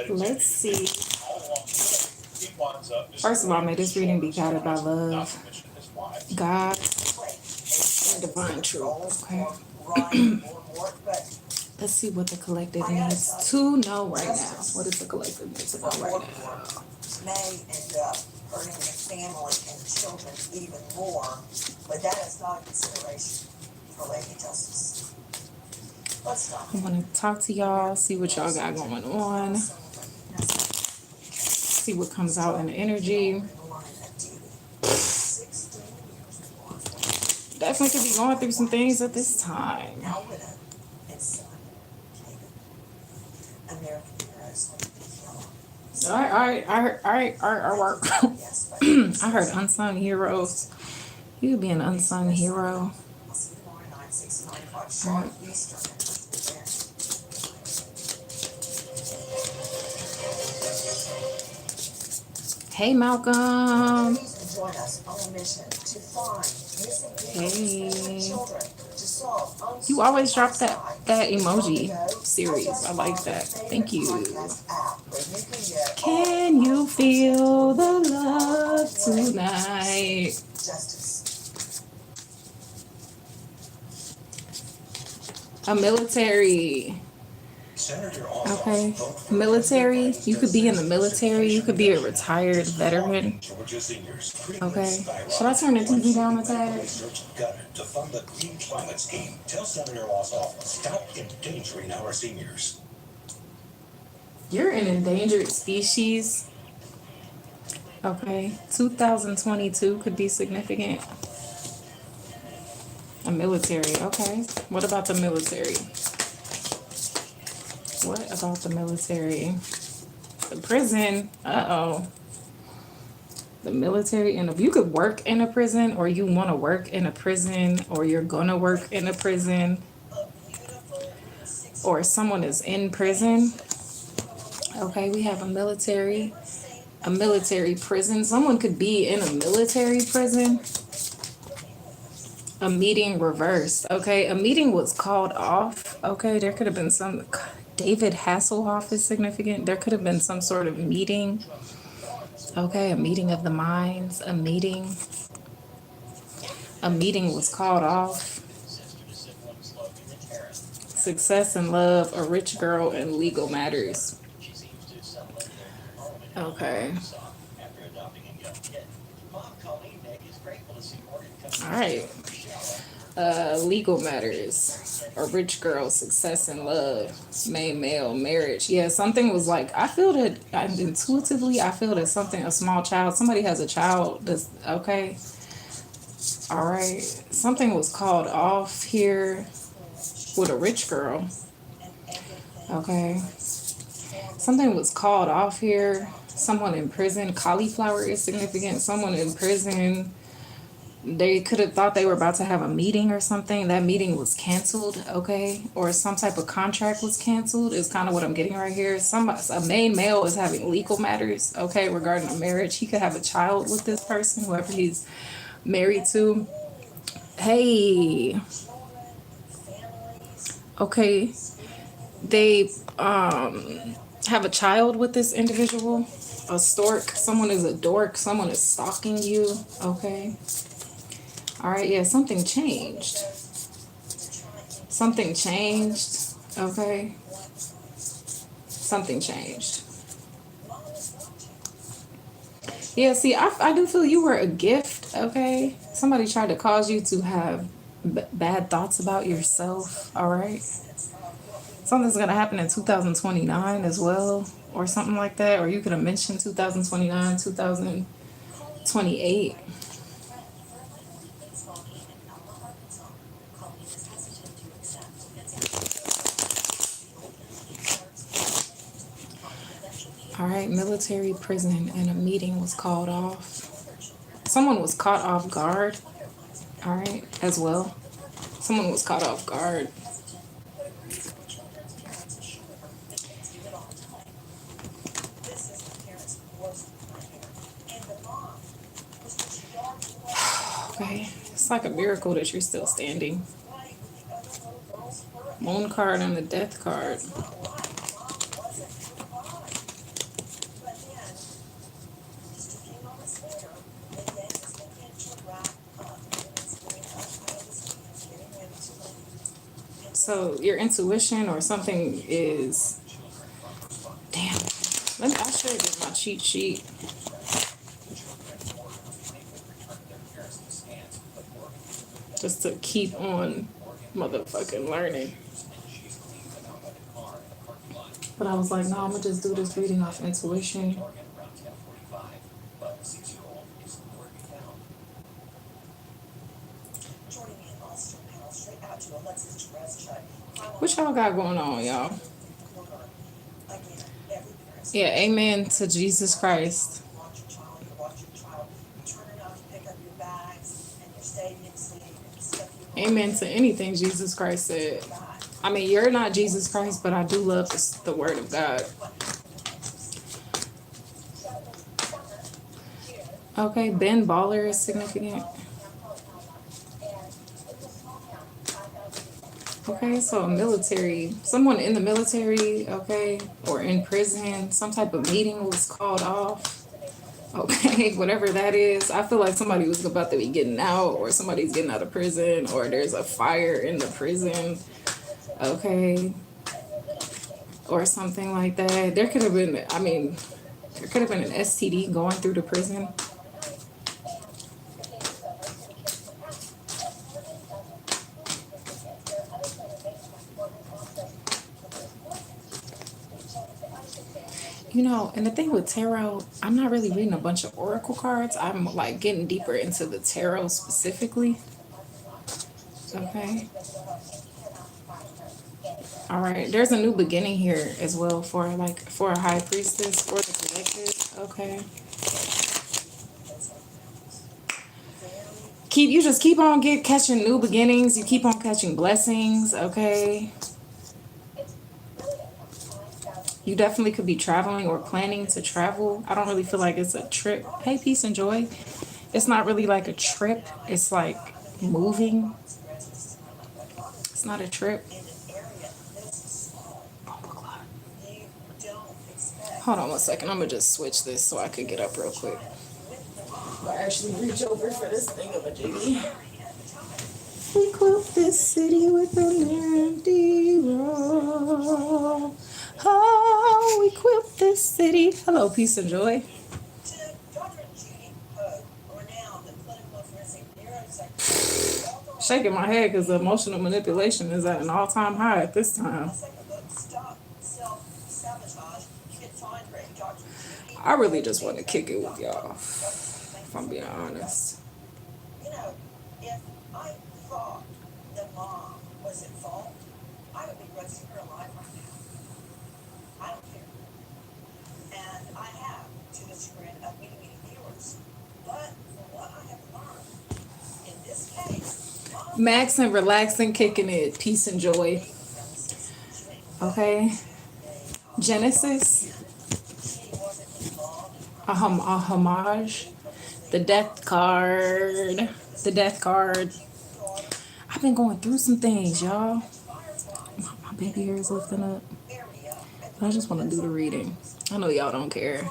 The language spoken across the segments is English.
Let's see. First of all, may this reading be guided by love, God, and divine truth. Okay. Let's see what the collective needs to know right now. What does the collective need to know right now? May end up hurting the family and children even more, but that is not a consideration for Lady Justice. Let's stop. I want to talk to y'all, see what y'all got going on, see what comes out in the energy. Definitely could be going through some things at this time. All right. I heard unsung heroes. You could be an unsung hero. Right. Hey, Malcolm. Hey. You always drop that emoji series. I like that. Thank you. Can you feel the love tonight? A military. Okay. Military. You could be in the military. You could be a retired veteran. Okay. Should I turn the TV down a tad? To fund the Green Climate Scheme. Tell Senator Ross' office, stop endangering our seniors. You're an endangered species. Okay. 2022 could be significant. A military. Okay. What about the military? What about the military? The prison. Uh-oh. The military. And if you could work in a prison, or you want to work in a prison, or you're going to work in a prison, or someone is in prison. Okay, we have a military prison. Someone could be in a military prison. A meeting reversed. Okay, a meeting was called off. Okay, there could have been some. David Hasselhoff is significant. There could have been some sort of meeting. Okay, a meeting of the minds. A meeting was called off. Success and love. A rich girl and legal matters. Okay. All right. Legal matters. A rich girl, success and love, main male, marriage. Yeah, something was like, I feel that intuitively, I feel that something, a small child, somebody has a child that's, okay. All right. Something was called off here with a rich girl. Okay. Something was called off here. Someone in prison. Cauliflower is significant. Someone in prison. They could have thought they were about to have a meeting or something. That meeting was canceled, okay? Or some type of contract was canceled is kind of what I'm getting right here. A main male is having legal matters, okay, regarding a marriage. He could have a child with this person, whoever he's married to. Hey. Okay. They have a child with this individual. A stork. Someone is a dork. Someone is stalking you, okay? All right, yeah, something changed. Something changed, okay? Something changed. Yeah, see, I do feel you were a gift, okay? Somebody tried to cause you to have bad thoughts about yourself, all right? Something's going to happen in 2029 as well, or something like that. Or you could have mentioned 2029, 2028. All right, military prison, and a meeting was called off. Someone was caught off guard, all right, as well. Someone was caught off guard. Okay, it's like a miracle that you're still standing. Moon card and the death card. So your intuition or something is, damn. I should get my cheat sheet just to keep on motherfucking learning. But I was like, no, I'm gonna just do this reading off intuition. What y'all got going on, y'all? Yeah, amen to Jesus Christ. Amen to anything Jesus Christ said. I mean, you're not Jesus Christ, but I do love the word of God. Okay, Ben Baller is significant. Okay, so military, someone in the military, okay, or in prison, some type of meeting was called off. Okay, whatever that is. I feel like somebody was about to be getting out, or somebody's getting out of prison, or there's a fire in the prison. Okay, or something like that. There could have been, I mean, there could have been an STD going through the prison. You know, and the thing with tarot, I'm not really reading a bunch of oracle cards. I'm like getting deeper into the tarot specifically. Okay. All right. There's a new beginning here as well for a high priestess for the collective. Okay. You just keep on catching new beginnings. You keep on catching blessings. Okay. You definitely could be traveling or planning to travel. I don't really feel like it's a trip. Hey, peace and joy. It's not really like a trip. It's like moving. It's not a trip. Hold on one second. I'm going to just switch this so I could get up real quick. I actually reach over for this thing of a jiggy. We equip this city with an empty road. Oh, we equip this city. Hello, peace and joy. Shaking my head because the emotional manipulation is at an all-time high at this time. I really just want to kick it with y'all, if I'm being honest. You know, if I thought that Mom was at fault, I would be roasting her alive right now. I don't care. And I have, to the chagrin of many viewers. But from what I have learned, in this case, Max and relaxing, kicking it, peace and joy. Okay. Genesis. A homage. The death card. The death card. I've been going through some things, y'all. My baby hair is lifting up. But I just want to do the reading. I know y'all don't care.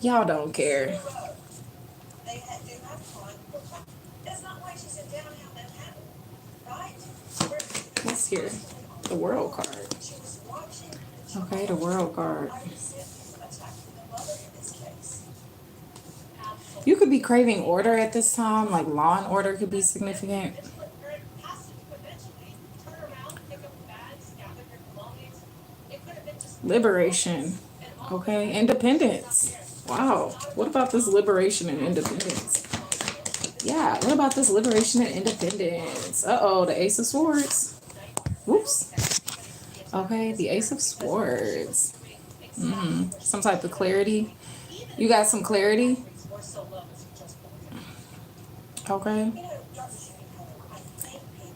Y'all don't care. Let's hear the world card. Okay, the world card. You could be craving order at this time, like law and order could be significant. Liberation. Okay, independence. Wow. What about this liberation and independence? Yeah, what about this liberation and independence? Uh-oh, the Ace of Swords. Whoops. Okay, the Ace of Swords. Some type of clarity. You got some clarity? Okay.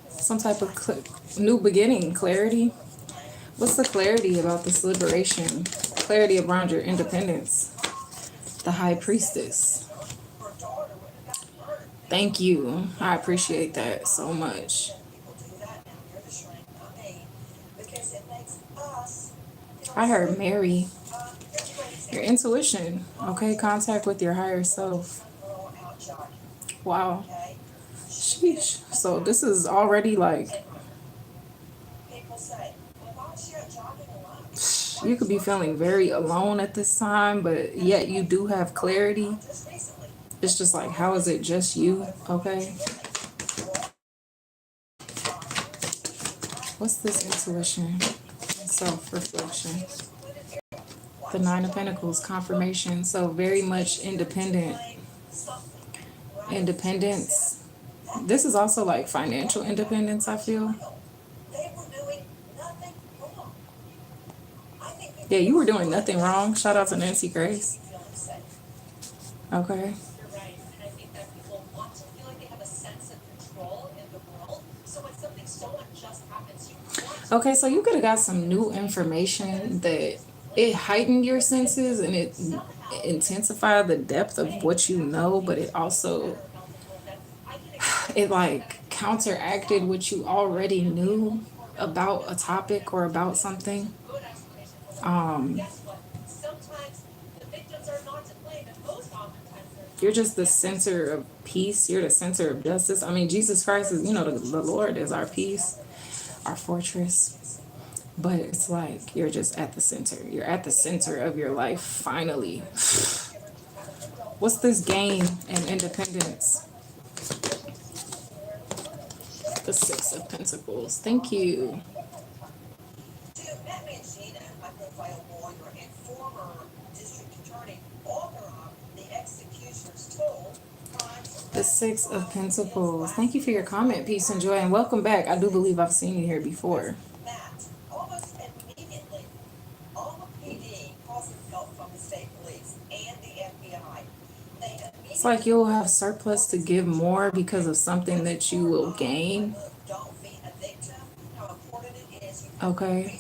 Some type of new beginning, clarity. What's the clarity about this liberation? Clarity around your independence. The High Priestess. Thank you. I appreciate that so much. I heard Mary. Your intuition. Okay, contact with your higher self. Wow. Sheesh. So this is already like You could be feeling very alone at this time, but yet you do have clarity. It's just like, how is it just you? Okay. What's this intuition? Self-reflection. The Nine of Pentacles, confirmation. So very much independent. Independence. This is also like financial independence, I feel. Yeah, you were doing nothing wrong. Shout out to Nancy Grace. Okay. Okay, so you could have got some new information that it heightened your senses and it intensified the depth of what you know, but it also it like counteracted what you already knew about a topic or about something. You're just the center of peace. You're the center of justice. I mean, Jesus Christ is, the Lord is our peace, our fortress. But it's like you're just at the center. You're at the center of your life, finally. What's this gain and independence? The Six of Pentacles. Thank you. The Six of Pentacles. Thank you for your comment, peace and joy, and welcome back. I do believe I've seen you here before. It's like you'll have surplus to give more because of something that you will gain. Okay.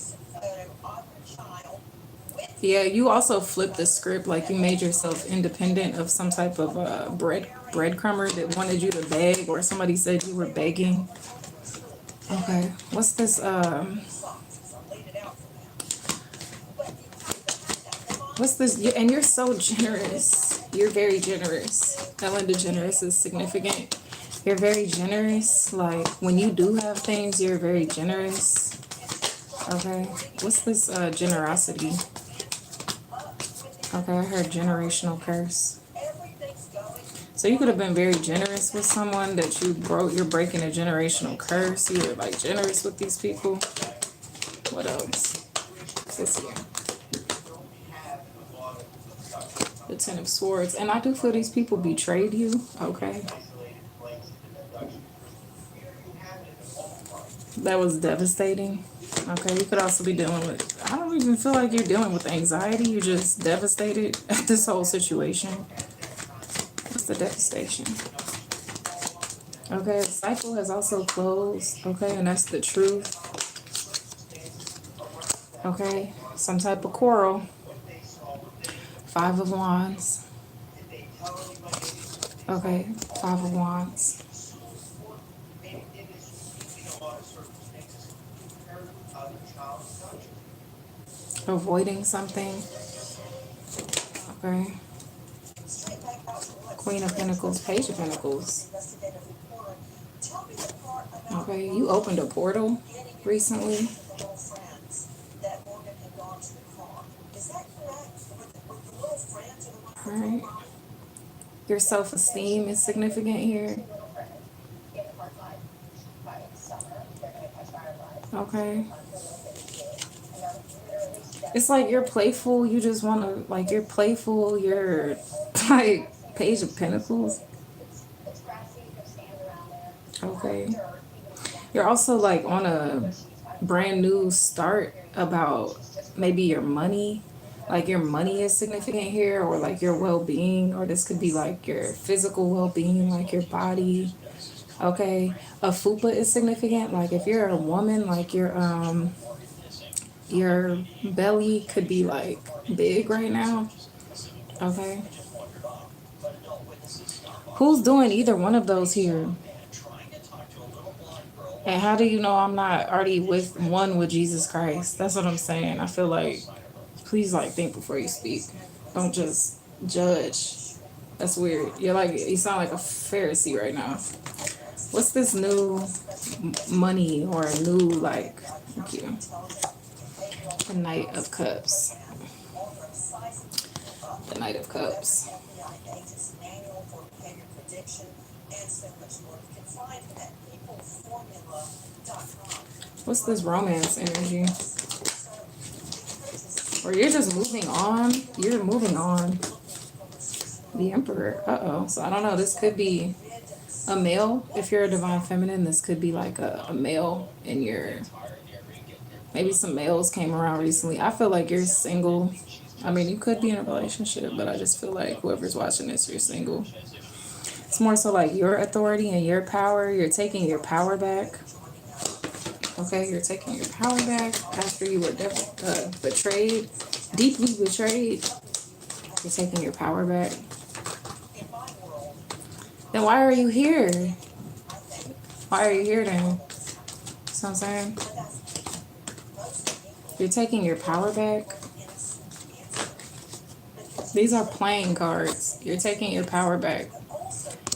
Yeah, you also flipped the script, like you made yourself independent of some type of breadcrumber that wanted you to beg, or somebody said you were begging. Okay, what's this? What's this? And you're so generous. You're very generous. Ellen DeGeneres is significant. You're very generous. Like when you do have things, you're very generous. Okay, what's this? Generosity. Okay, I heard generational curse. So you could have been very generous with someone that you're breaking a generational curse. You were like generous with these people. What else? What's this here? The Ten of Swords. And I do feel these people betrayed you. Okay. That was devastating. Okay, you could also be dealing with, I don't even feel like you're dealing with anxiety. You're just devastated at this whole situation. What's the devastation? Okay, the cycle has also closed. Okay, and that's the truth. Okay, some type of quarrel. Five of Wands. Okay, Five of Wands. Avoiding something. Okay. Queen of Pentacles, Page of Pentacles. Okay, you opened a portal recently. Alright. Your self-esteem is significant here. Okay. It's like you're playful, you just want to, like, you're playful, you're, like, Page of Pentacles. Okay. You're also, like, on a brand new start about maybe your money. Like, your money is significant here, or, like, your well-being, or this could be, like, your physical well-being, like, your body. Okay. A fupa is significant. Like, if you're a woman, like, your belly could be like big right now. Okay. Who's doing either one of those here? And how do you know I'm not already with Jesus Christ? That's what I'm saying. I feel like, please, like, think before you speak. Don't just judge. That's weird. You sound like a Pharisee right now. What's this new money or a new, like, thank you. The Knight of Cups. The Knight of Cups. What's this romance energy? Or you're just moving on. You're moving on. The Emperor. Uh-oh. So I don't know. This could be a male. If you're a divine feminine, this could be like a male in your... Maybe some males came around recently. I feel like you're single. I mean, you could be in a relationship, but I just feel like whoever's watching this, you're single. It's more so like your authority and your power. You're taking your power back. Okay, you're taking your power back after you were betrayed, deeply betrayed. You're taking your power back. Then why are you here? Why are you here then? See what I'm saying? You're taking your power back. These are playing cards. You're taking your power back.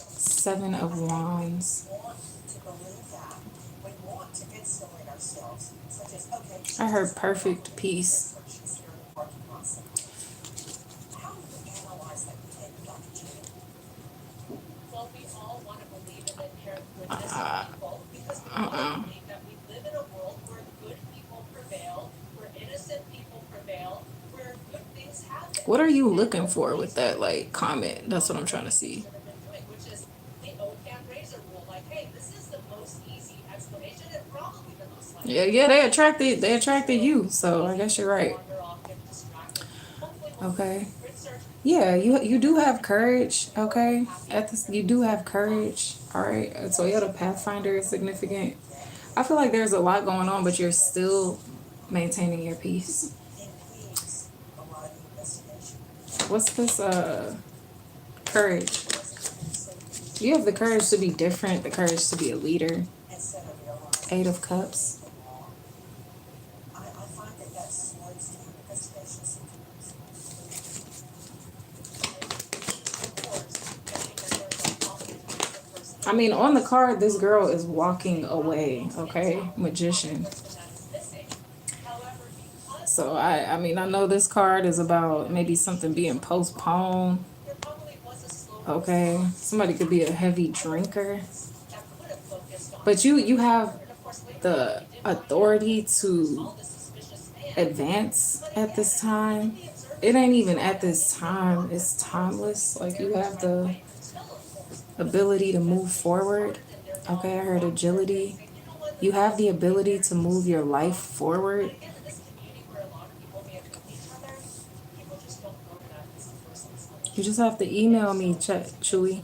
7 of Wands. I heard perfect peace. What are you looking for with that, like, comment? That's what I'm trying to see. Yeah, they attracted you, so I guess you're right. Okay. Yeah, you do have courage, okay? You do have courage, all right? So yeah, the Pathfinder is significant. I feel like there's a lot going on, but you're still maintaining your peace. What's this, courage? You have the courage to be different, the courage to be a leader. 8 of Cups. I mean, on the card, this girl is walking away, okay? Magician. So, I mean, I know this card is about maybe something being postponed. Okay? Somebody could be a heavy drinker. But you have the authority to advance at this time. It ain't even at this time. It's timeless. Like, you have the ability to move forward. Okay, I heard agility. You have the ability to move your life forward. You just have to email me, Chewy.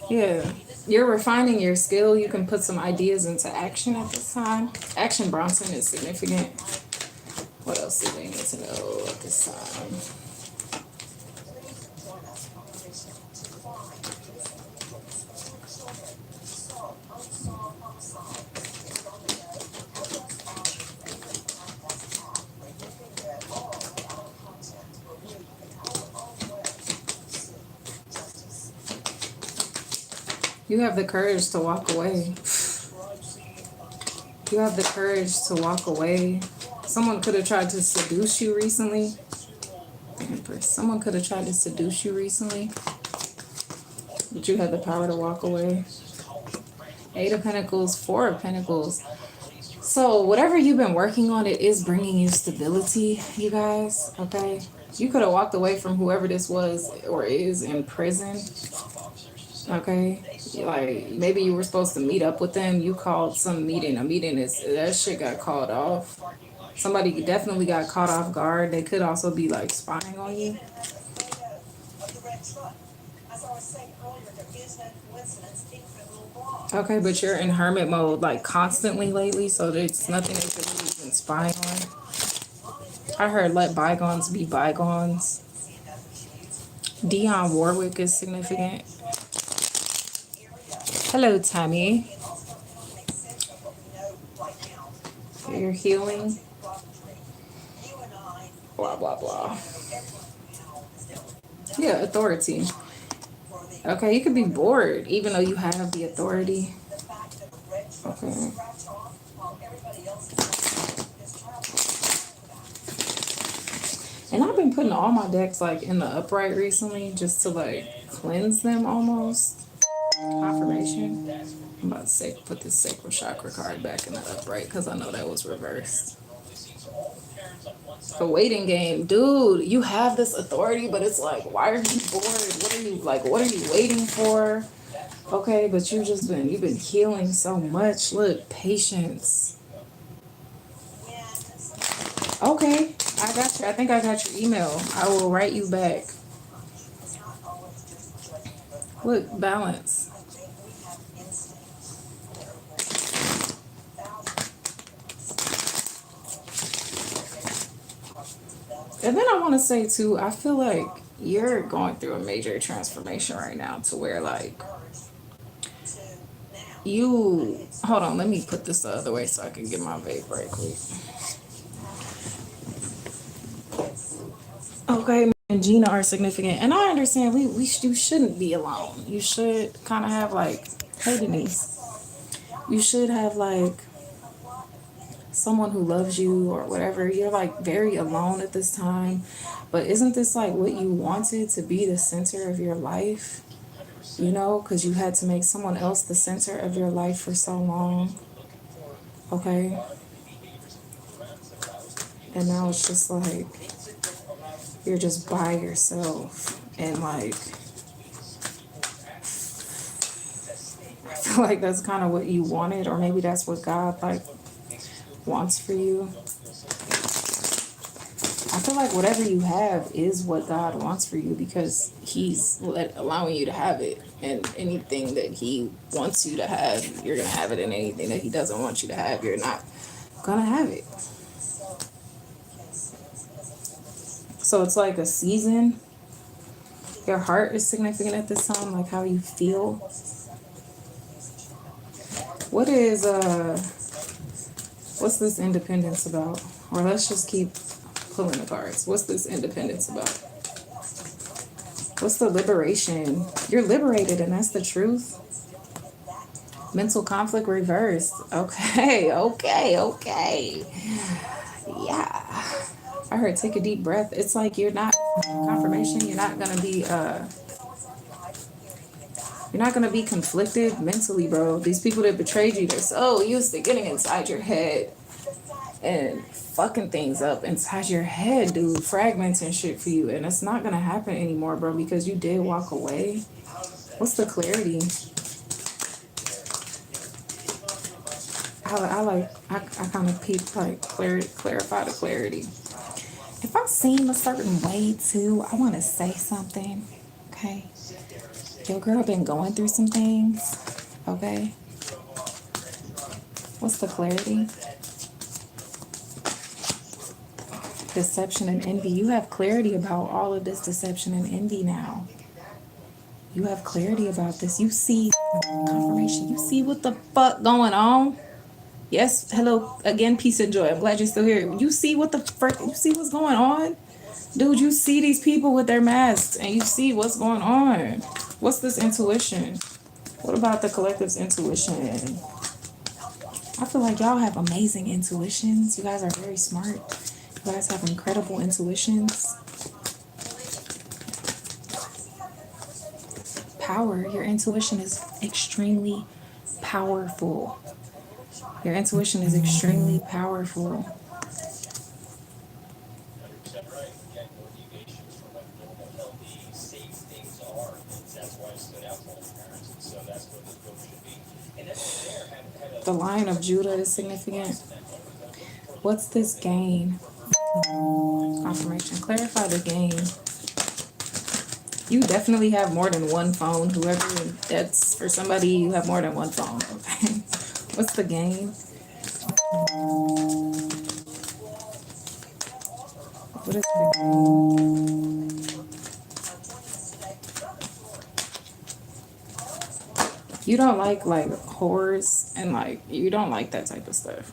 Yeah, you're refining your skill. You can put some ideas into action at this time. Action Bronson is significant. What else do we need to know at this time? You have the courage to walk away. You have the courage to walk away. Someone could have tried to seduce you recently. Someone could have tried to seduce you recently. But you had the power to walk away. 8 of Pentacles, 4 of Pentacles. So whatever you've been working on, it is bringing you stability, you guys. Okay? You could have walked away from whoever this was or is in prison. Okay? Like, maybe you were supposed to meet up with them. You called some meeting. A meeting that shit got called off. Somebody definitely got caught off guard. They could also be like spying on you. Okay, but you're in hermit mode like constantly lately, so there's nothing they could really even spy on. I heard let bygones be bygones. Dionne Warwick is significant. Hello, Tammy. You're healing. Blah, blah, blah. Yeah, authority. Okay, you could be bored even though you have the authority. Okay. And I've been putting all my decks like in the upright recently just to like cleanse them almost. Confirmation. I'm about to say put this sacral chakra card back in the upright because I know that was reversed. The waiting game, dude. You have this authority, but it's like, why are you bored? What are you like? What are you waiting for? Okay, but you've been healing so much. Look, patience. Okay, I got you. I think I got your email. I will write you back. Look, balance. And then I want to say too, I feel like you're going through a major transformation right now to where like you hold on, let me put this the other way so I can get my vape right quick. Okay, me and Gina are significant, and I understand you shouldn't be alone. You should kind of have like, hey Denise, you should have like someone who loves you or whatever. You're like very alone at this time, but isn't this like what you wanted to be the center of your life? You know, because you had to make someone else the center of your life for so long. Okay, and now it's just like you're just by yourself, and like I feel like that's kind of what you wanted, or maybe that's what God like wants for you. I feel like whatever you have is what God wants for you because He's allowing you to have it. And anything that He wants you to have, you're going to have it. And anything that He doesn't want you to have, you're not going to have it. So it's like a season. Your heart is significant at this time, like how you feel. What's this independence about? Or let's just keep pulling the cards. What's this independence about? What's the liberation? You're liberated, and that's the truth. Mental conflict reversed. Okay, okay. Yeah. I heard take a deep breath. It's like you're not confirmation, you're not gonna be conflicted mentally, bro. These people that betrayed you, they're so used to getting inside your head and fucking things up inside your head, dude, fragments and shit for you, and it's not gonna happen anymore, bro, because you did walk away. What's the clarity? I kind of peep like clarify the clarity. If I seem a certain way too, I want to say something. Okay, your girl been going through some things. Okay, what's the clarity? Deception and envy. You have clarity about all of this deception and envy now. You have clarity about this. You see confirmation. You see what the fuck going on. Yes, hello again, peace and joy. I'm glad you're still here. You see what the frick? You see what's going on, dude? You see these people with their masks, and you see what's going on. What's this intuition? What about the collective's intuition? I feel like y'all have amazing intuitions. You guys are very smart. You guys have incredible intuitions. Power. Your intuition is extremely powerful. Your intuition is extremely powerful. The Lion of Judah is significant. What's this gain? Confirmation. Clarify the gain. You definitely have more than one phone. Whoever that's for somebody, you have more than one phone. Okay. What's the gain? What is the gain? You don't like whores and like you don't like that type of stuff.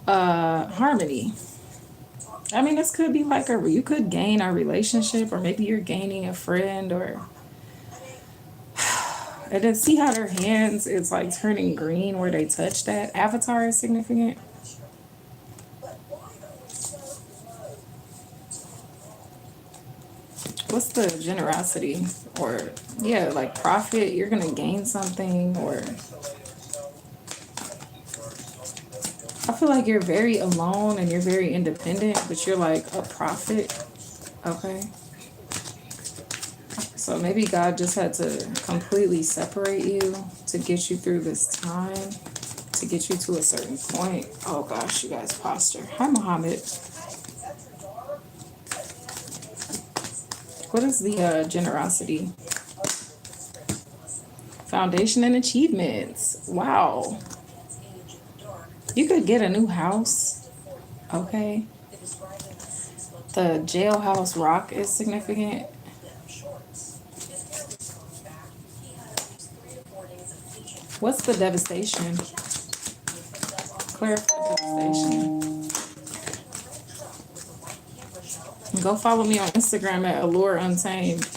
Harmony. I mean, this could be like you could gain a relationship, or maybe you're gaining a friend, or And then see how their hands is like turning green where they touch that? Avatar is significant. What's the generosity? Or, yeah, like profit, you're gonna gain something, or I feel like you're very alone and you're very independent, but you're like a prophet. Okay. So maybe God just had to completely separate you to get you through this time, to get you to a certain point. Oh gosh, you guys, posture. Hi, Muhammad. What is the generosity? Foundation and achievements. Wow. You could get a new house. Okay. The jailhouse rock is significant. What's the devastation? Clarify devastation. Go follow me on Instagram at Allure Untamed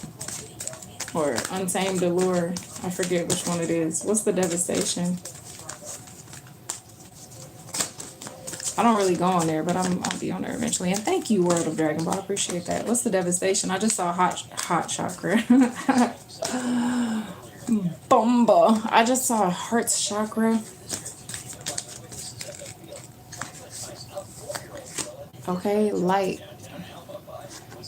or Untamed Allure. I forget which one it is. What's the devastation? I don't really go on there, but I'll be on there eventually. And thank you, World of Dragon Ball. I appreciate that. What's the devastation? I just saw hot chakra. Bomba. I just saw heart chakra. Okay, light.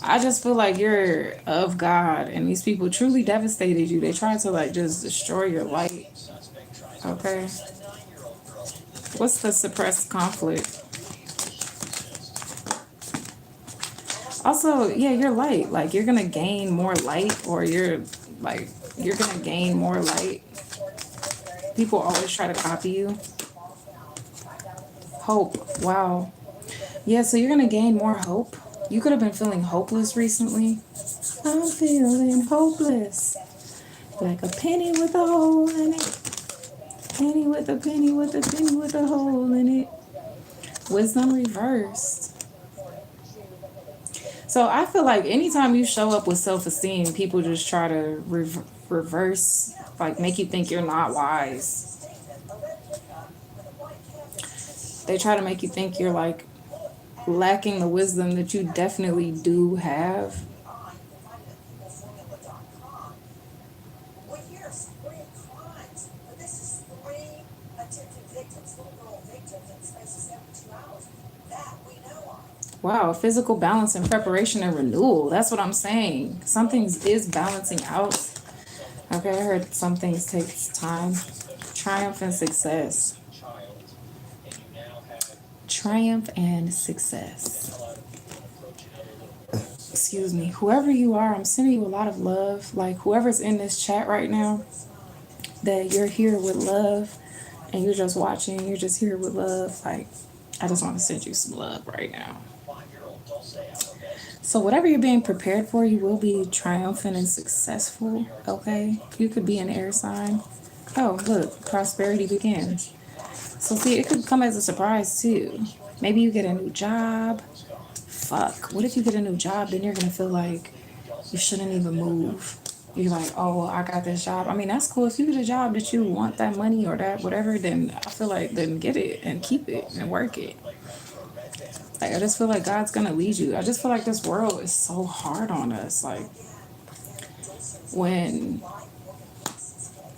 I just feel like you're of God, and these people truly devastated you. They tried to like just destroy your light. Okay. What's the suppressed conflict? Also, yeah, you're light. Like you're gonna gain more light, or you're gonna gain more light. People always try to copy you. Hope. Wow. Yeah, so you're gonna gain more hope. You could have been feeling hopeless recently. I'm feeling hopeless. Like a penny with a hole in it. Penny with a penny with a penny with a hole in it. Wisdom reversed. So I feel like anytime you show up with self-esteem, people just try to reverse, like make you think you're not wise. They try to make you think you're like lacking the wisdom that you definitely do have. Wow, physical balance and preparation and renewal. That's what I'm saying. Some things is balancing out. Okay, I heard some things takes time. Triumph and success. Triumph and success. Excuse me. Whoever you are, I'm sending you a lot of love. Like whoever's in this chat right now, that you're here with love and you're just watching, you're just here with love. Like, I just want to send you some love right now. So whatever you're being prepared for, you will be triumphant and successful, okay? You could be an air sign. Oh, look, prosperity begins. So see, it could come as a surprise too. Maybe you get a new job. Fuck, what if you get a new job, then you're gonna feel like you shouldn't even move. You're like, oh, well, I got this job. I mean, that's cool. If you get a job that you want that money or that whatever, then I feel like then get it and keep it and work it. Like, I just feel like God's gonna lead you. I just feel like this world is so hard on us. Like, when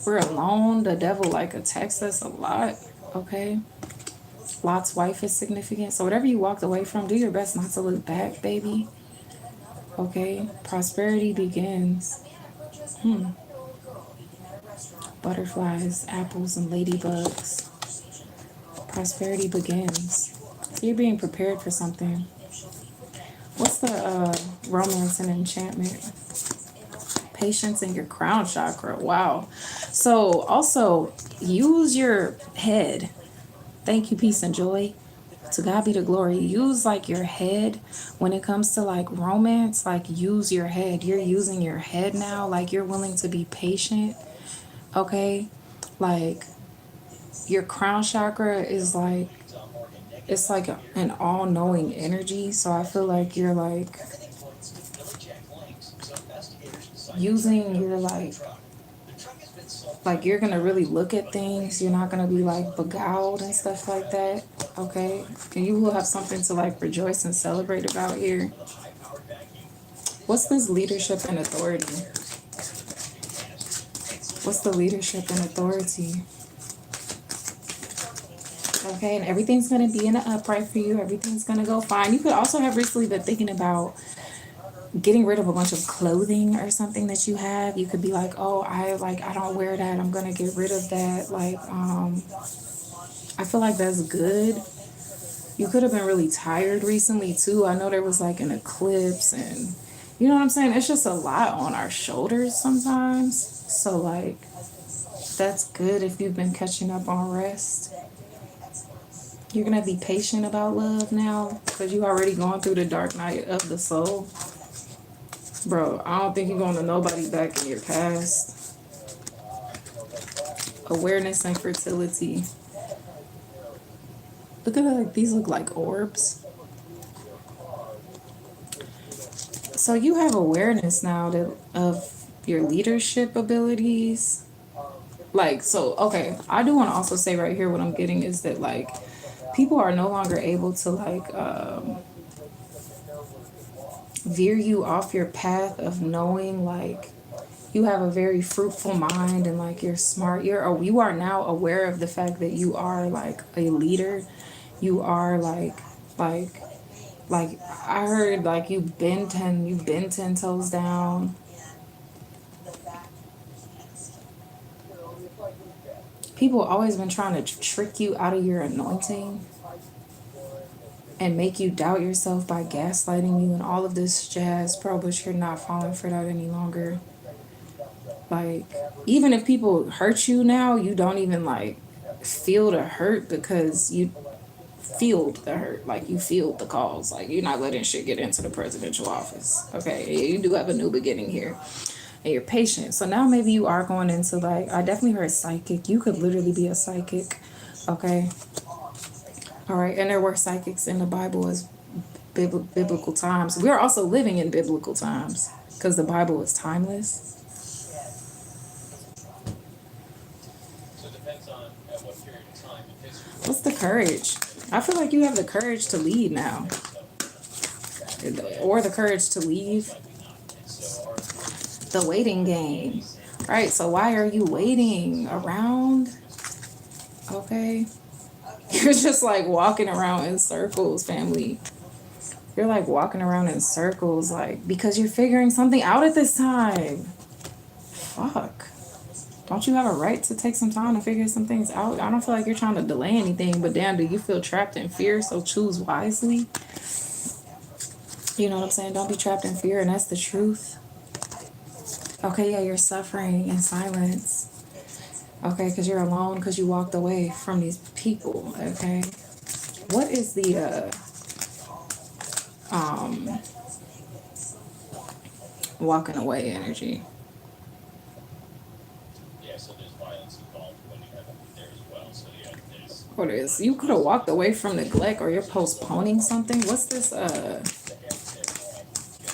we're alone, the devil like attacks us a lot. Okay. Lot's wife is significant. So whatever you walked away from, do your best not to look back, baby. Okay. Prosperity begins. Butterflies, apples, and ladybugs. Prosperity begins. So you're being prepared for something. What's the romance and enchantment? Patience in your crown chakra. Wow. So also use your head. Thank you, peace and joy. To God be the glory. Use like your head when it comes to like romance. Like use your head. You're using your head now. Like you're willing to be patient. Okay. Like your crown chakra is like, it's like an all-knowing energy. So I feel like you're like using your like Like you're gonna really look at things. You're not gonna be like beguiled and stuff like that. Okay, and you will have something to like rejoice and celebrate about here. What's this leadership and authority? What's the leadership and authority? Okay, and everything's gonna be in the upright for you. Everything's gonna go fine. You could also have recently been thinking about getting rid of a bunch of clothing or something that you have. You could be like, oh, I don't wear that. I'm gonna get rid of that. Like, I feel like that's good. You could have been really tired recently too. I know there was like an eclipse and you know what I'm saying? It's just a lot on our shoulders sometimes. So like that's good if you've been catching up on rest. You're gonna be patient about love now because you already gone through the dark night of the soul. Bro, I don't think you're going to nobody back in your past. Awareness and fertility. Look at that, like these look like orbs. So you have awareness now of your leadership abilities. Like, so, okay, I do want to also say right here what I'm getting is that, like, people are no longer able to, like, veer you off your path of knowing, like, you have a very fruitful mind and like you're smart. You are now aware of the fact that you are like a leader. You are like like I heard like you've been 10 toes down. People always been trying to trick you out of your anointing and make you doubt yourself by gaslighting you and all of this jazz, bro, but you're not falling for that any longer. Like, even if people hurt you now, you don't even like feel the hurt because you feel the hurt. Like, you feel the cause. Like, you're not letting shit get into the presidential office. Okay, you do have a new beginning here. And you're patient. So now maybe you are going into like, I definitely heard psychic. You could literally be a psychic. Okay. All right. And there were psychics in the Bible as biblical times. We're also living in biblical times because the Bible is timeless. What's the courage? I feel like you have the courage to lead now. Or the courage to leave. The waiting game. Right, so why are you waiting around? Okay. You're just like walking around in circles, family. You're like walking around in circles, like, because you're figuring something out at this time. Fuck. Don't you have a right to take some time to figure some things out? I don't feel like you're trying to delay anything, but damn, do you feel trapped in fear? So choose wisely. You know what I'm saying? Don't be trapped in fear, and that's the truth. Okay, yeah, you're suffering in silence. Okay, because you're alone because you walked away from these people. Okay. What is the walking away energy? What is you could have walked away from neglect or you're postponing something? What's this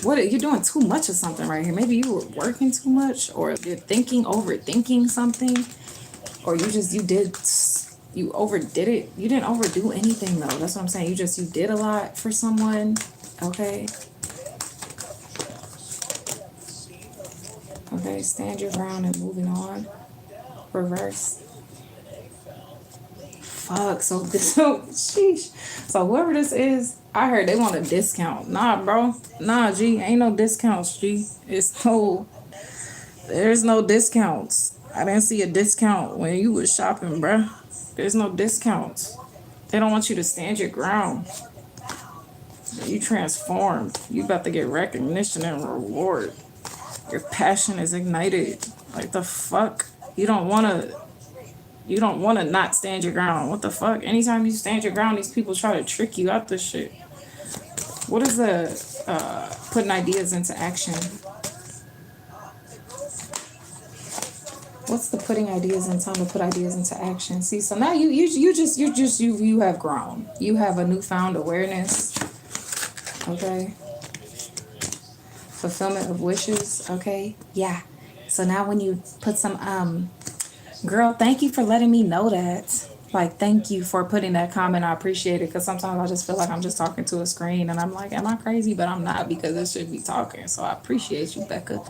what are you doing too much of something right here? Maybe you were working too much or you're overthinking something, or you overdid it. You didn't overdo anything though. That's what I'm saying. You did a lot for someone. Okay. Okay, stand your ground and moving on. Reverse. Fuck, sheesh. So whoever this is, I heard they want a discount. Nah, bro. Nah, G, ain't no discounts, G. There's no discounts. I didn't see a discount when you was shopping, bruh. There's no discounts. They don't want you to stand your ground. You transformed. You about to get recognition and reward. Your passion is ignited. Like the fuck? You don't wanna not stand your ground. What the fuck? Anytime you stand your ground, these people try to trick you out this shit. What is the putting ideas into action? What's the putting ideas in time to put ideas into action? See, so now you have grown. You have a newfound awareness. Okay. Fulfillment of wishes. Okay. Yeah. So now when you put some Girl, thank you for letting me know that. Like, thank you for putting that comment. I appreciate it because sometimes I just feel like I'm just talking to a screen and I'm like, am I crazy? But I'm not because it should be talking. So I appreciate you, Becca.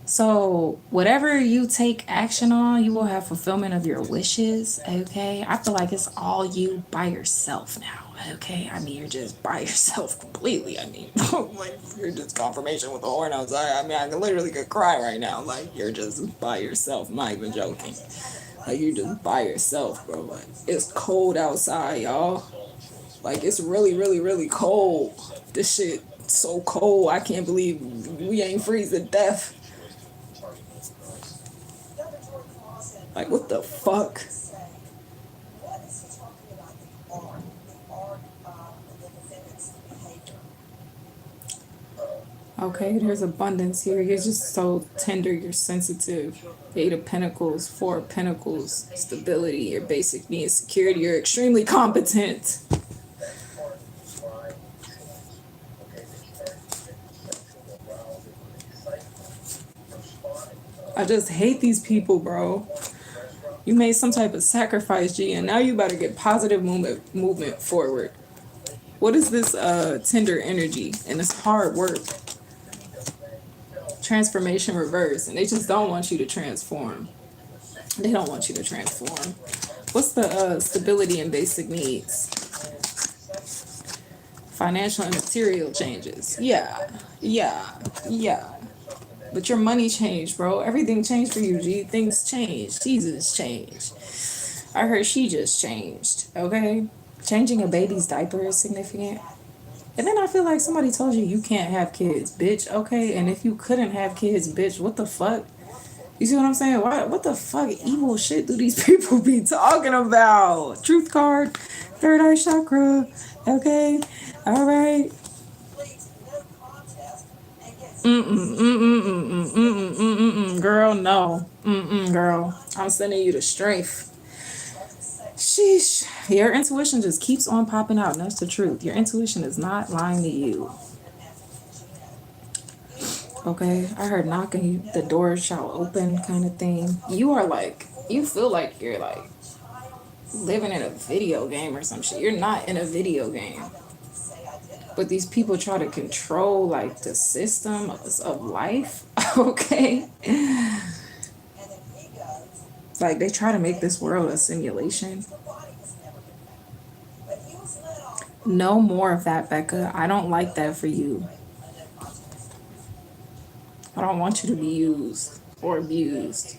So, whatever you take action on, you will have fulfillment of your wishes. Okay. I feel like it's all you by yourself now. Okay. I mean, you're just by yourself completely. I mean, like, you're just confirmation with the horn outside. I mean, I literally could cry right now. Like, you're just by yourself. I'm not even joking. Like, you just by yourself, bro. Like, it's cold outside, y'all. Like, it's really, really, really cold. This shit so cold. I can't believe we ain't freeze to death. Like, what the fuck? Okay, there's abundance here. You're just so tender. You're sensitive. Eight of Pentacles, Four of Pentacles, stability, your basic needs, security. You're extremely competent. I just hate these people, bro. You made some type of sacrifice, G, and now you better get positive movement forward. What is this tender energy and this hard work? Transformation reverse, and they just don't want you to transform. They don't want you to transform. What's the stability and basic needs? Financial and material changes. Yeah, yeah, yeah. But your money changed, bro. Everything changed for you, G. Things changed. Jesus changed. I heard she just changed, okay? Changing a baby's diaper is significant. And then I feel like somebody told you you can't have kids, bitch, okay? And if you couldn't have kids, bitch, what the fuck? You see what I'm saying? What the fuck evil shit do these people be talking about? Truth card, third eye chakra, okay? All right. Girl, no. Girl. I'm sending you the strength. Sheesh. Your intuition just keeps on popping out, and that's the truth. Your intuition is not lying to you. Okay, I heard knocking, the door shall open kind of thing. You are like, you feel like you're like living in a video game or some shit. You're not in a video game. But these people try to control like the system of life. Okay. Like they try to make this world a simulation. No more of that, Becca. I don't like that for you. I don't want you to be used or abused.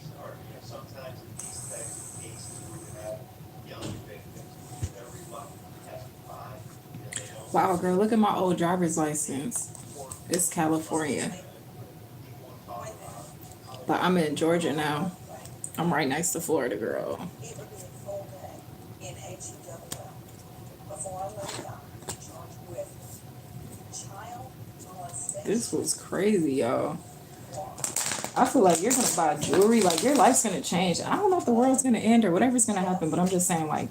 Wow, girl, look at my old driver's license. It's California. But I'm in Georgia now. I'm right next to Florida, girl. This was crazy, y'all. I feel like you're gonna buy jewelry, like your life's gonna change. I don't know if the world's gonna end or whatever's gonna happen, but I'm just saying, like,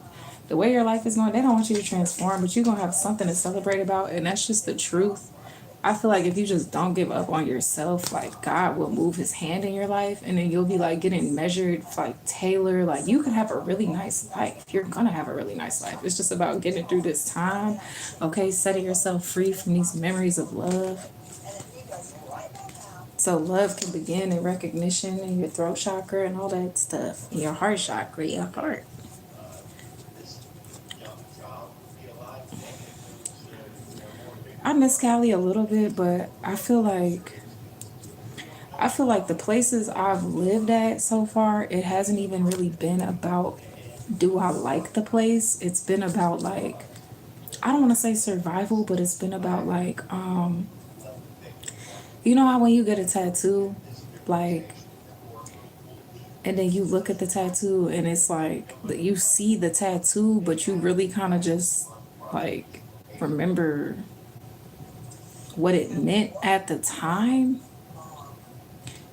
the way your life is going, they don't want you to transform, but you're gonna have something to celebrate about, and that's just the truth. I feel like if you just don't give up on yourself, like God will move his hand in your life and then you'll be like getting measured, like tailored, like you could have a really nice life. You're gonna have a really nice life. It's just about getting through this time, okay, setting yourself free from these memories of love. So love can begin in recognition in your throat chakra and all that stuff. Your heart chakra, your heart. I miss Cali a little bit, but I feel like the places I've lived at so far, it hasn't even really been about do I like the place? It's been about like I don't want to say survival, but it's been about like you know how when you get a tattoo, like and then you look at the tattoo and it's like you see the tattoo, but you really kind of just like remember what it meant at the time.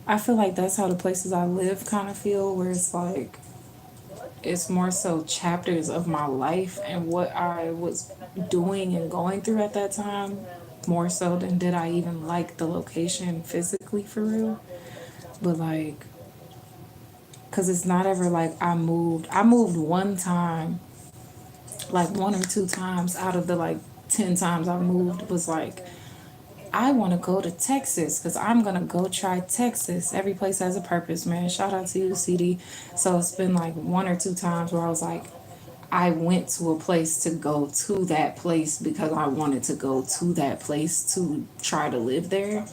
I feel like that's how the places I live kind of feel, where it's like it's more so chapters of my life and what I was doing and going through at that time, more so than did I even like the location physically for real. But like Because it's not ever like I moved one time, like one or two times out of the like 10 times I moved was like, I want to go to Texas because I'm going to go try Texas. Every place has a purpose, man. Shout out to you, CD. So it's been like one or two times where I was like, I went to a place to go to that place because I wanted to go to that place to try to live there.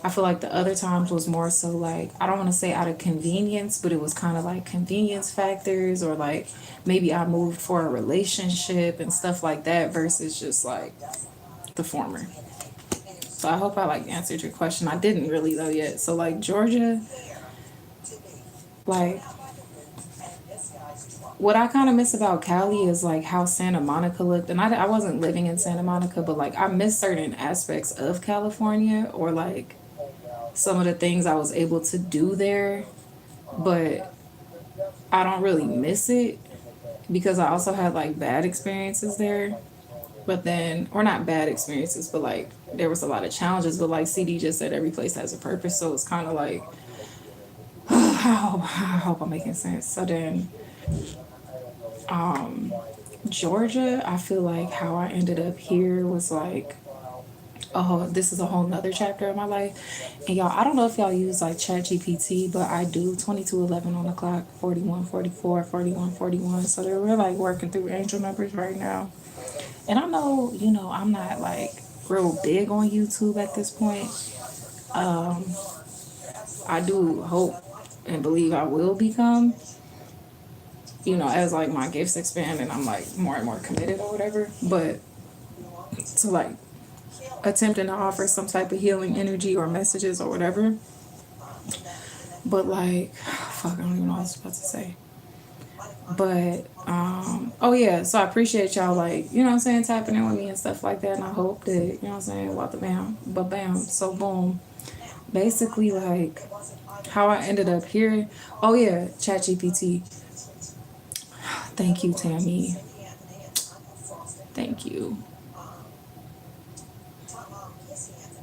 I feel like the other times was more so like, I don't want to say out of convenience, but it was kind of like convenience factors, or like maybe I moved for a relationship and stuff like that versus just like the former. So I hope I like answered your question. I didn't really though yet. So like Georgia, like what I kind of miss about Cali is like how Santa Monica looked. And I wasn't living in Santa Monica, but like I miss certain aspects of California, or like some of the things I was able to do there. But I don't really miss it because I also had like bad experiences there. But then, or not bad experiences, but like there was a lot of challenges. But like CD just said, every place has a purpose. So it's kind of like, I hope I'm making sense. So then, Georgia, I feel like how I ended up here was like, oh, this is a whole nother chapter of my life. And y'all, I don't know if y'all use like ChatGPT, but I do. 2211 on the clock, 4144, 4141. So we're like working through angel numbers right now. And I know, I'm not like real big on YouTube at this point. I do hope and believe I will become, as like my gifts expand and I'm like more and more committed or whatever. But to like attempting to offer some type of healing energy or messages or whatever. But like, fuck, I don't even know what I was about to say. But oh yeah, so I appreciate y'all like, what I'm saying, tapping in with me and stuff like that. And I hope that, what I'm saying, what the bam, but bam, so boom. Basically like how I ended up here. Oh yeah, ChatGPT. Thank you, Tammy. Thank you.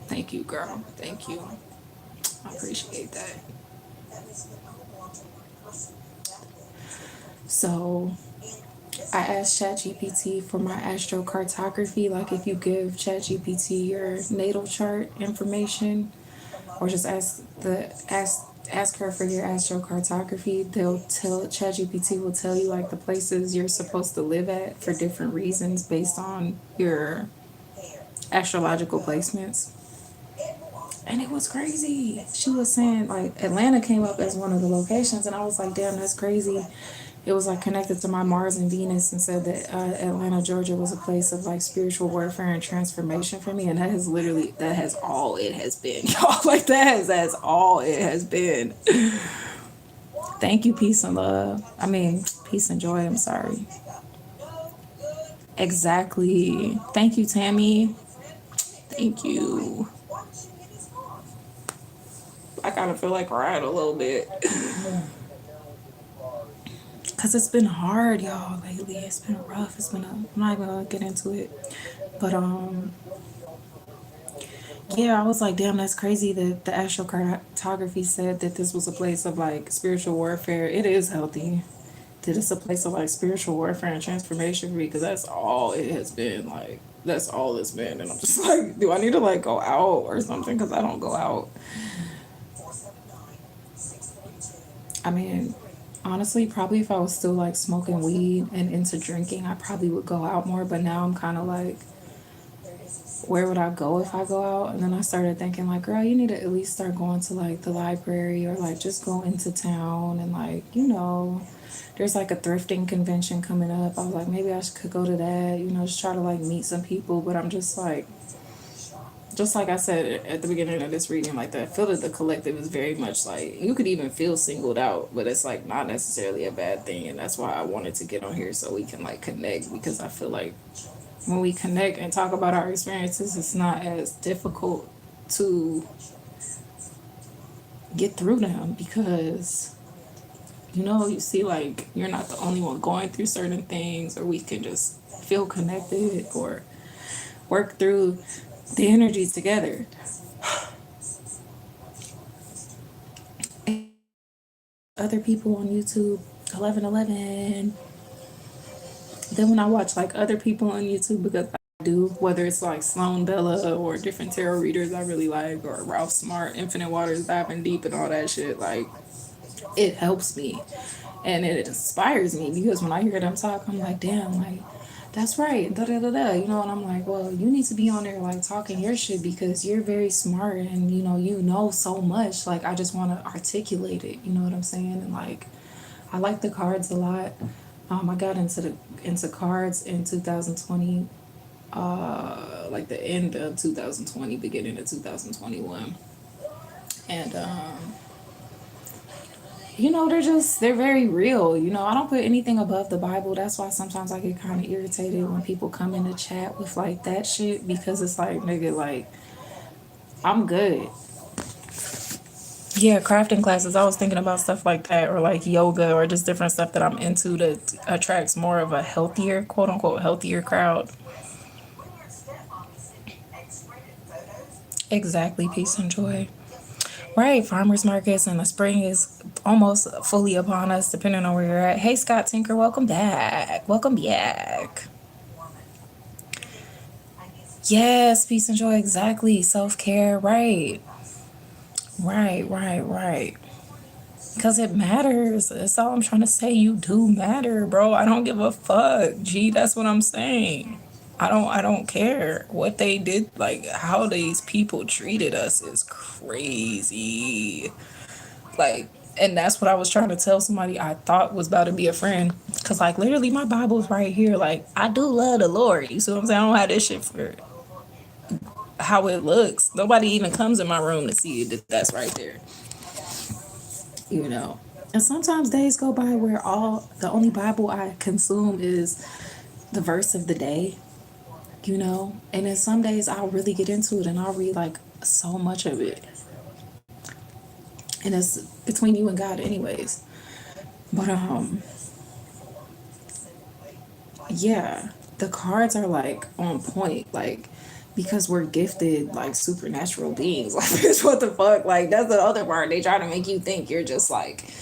Thank you, girl. Thank you. I appreciate that. So I asked ChatGPT for my astrocartography. Like if you give ChatGPT your natal chart information, or just ask her for your astrocartography, they'll tell ChatGPT will tell you like the places you're supposed to live at for different reasons based on your astrological placements. And it was crazy. She was saying like Atlanta came up as one of the locations, and I was like, damn, that's crazy. It was like connected to my Mars and Venus, and said that Atlanta, Georgia was a place of like spiritual warfare and transformation for me. And that has all it has been, y'all. Like that's all it has been. Thank you, peace and love. I mean, peace and joy. I'm sorry. Exactly. Thank you, Tammy. Thank you. I kind of feel like crying a little bit. Because it's been hard, y'all, lately. It's been rough. I'm not even going to get into it. But, yeah, I was like, damn, that's crazy that the astrocartography said that this was a place of like spiritual warfare. It is healthy that it's a place of like spiritual warfare and transformation for me, because that's all it has been. Like, that's all it's been. And I'm just like, do I need to like go out or something? Because I don't go out. I mean, honestly, probably if I was still like smoking weed and into drinking, I probably would go out more. But now I'm kind of like, where would I go if I go out? And then I started thinking like, girl, you need to at least start going to like the library, or like just go into town and like, there's like a thrifting convention coming up. I was like, maybe could go to that, just try to like meet some people. But I'm just like, just like I said at the beginning of this reading, like the feel that the collective is very much like you could even feel singled out, but it's like not necessarily a bad thing. And that's why I wanted to get on here so we can like connect, because I feel like when we connect and talk about our experiences, it's not as difficult to get through them, because you see like you're not the only one going through certain things, or we can just feel connected or work through the energies together. other people on YouTube, 1111. Then when I watch like other people on YouTube, because I do, whether it's like Sloan Bella or different tarot readers I really like, or Ralph Smart, Infinite Waters, Diving Deep, and all that shit, like it helps me and it inspires me because when I hear them talk, I'm like, damn, like that's right, da da da da, you know. And I'm like, well, you need to be on there like talking your shit because you're very smart and you know so much. Like I just want to articulate it, you know what I'm saying? And like I like the cards a lot. I got into cards in 2020, like the end of 2020, beginning of 2021, and they're very real. I don't put anything above the Bible. That's why sometimes I get kind of irritated when people come in the chat with like that shit because it's like, nigga, like I'm good. Yeah, crafting classes. I was thinking about stuff like that, or like yoga, or just different stuff that I'm into that attracts more of a healthier, quote unquote, healthier crowd. Exactly, peace and joy. Right, farmers markets and the spring is almost fully upon us, depending on where you're at. Hey, Scott Tinker, welcome back. Welcome back. Yes, peace and joy, exactly. Self care, right. Right, right, right. Because it matters. That's all I'm trying to say. You do matter, bro. I don't give a fuck. Gee, that's what I'm saying. I don't care what they did, like how these people treated us is crazy. Like, and that's what I was trying to tell somebody I thought was about to be a friend. Cause like literally my Bible's right here. Like I do love the Lord. You see what I'm saying? I don't have this shit for how it looks. Nobody even comes in my room to see it. That's right there. You know. And sometimes days go by where all the only Bible I consume is the verse of the day. And then some days I'll really get into it and I'll read like so much of it. And it's between you and God anyways. But yeah, the cards are like on point, like because we're gifted like supernatural beings. Like bitch, what the fuck? Like that's the other part. They try to make you think you're just like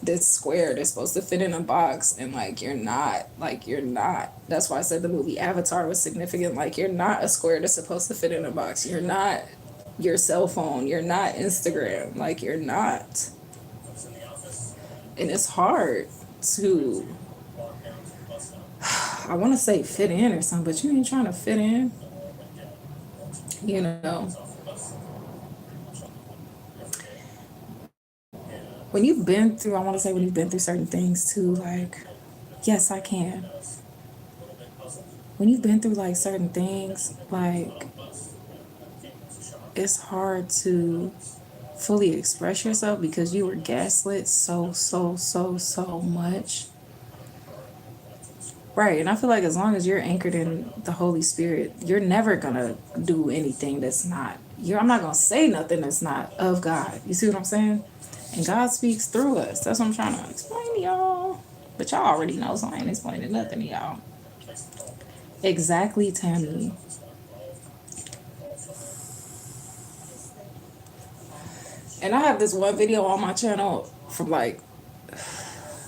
this square that's supposed to fit in a box and like you're not. Like you're not. That's why I said the movie Avatar was significant. Like you're not a square that's supposed to fit in a box. You're not your cell phone. You're not Instagram. Like you're not. And it's hard to, I want to say fit in or something, but you ain't trying to fit in, you know. When you've been through, I want to say when you've been through certain things too, like, yes, I can. When you've been through like certain things, like, it's hard to fully express yourself because you were gaslit so much. Right, and I feel like as long as you're anchored in the Holy Spirit, you're never gonna do anything that's not. I'm not gonna say nothing that's not of God. You see what I'm saying? And God speaks through us. That's what I'm trying to explain to y'all. But y'all already know, so I ain't explaining nothing to y'all. Exactly, Tammy. And I have this one video on my channel from like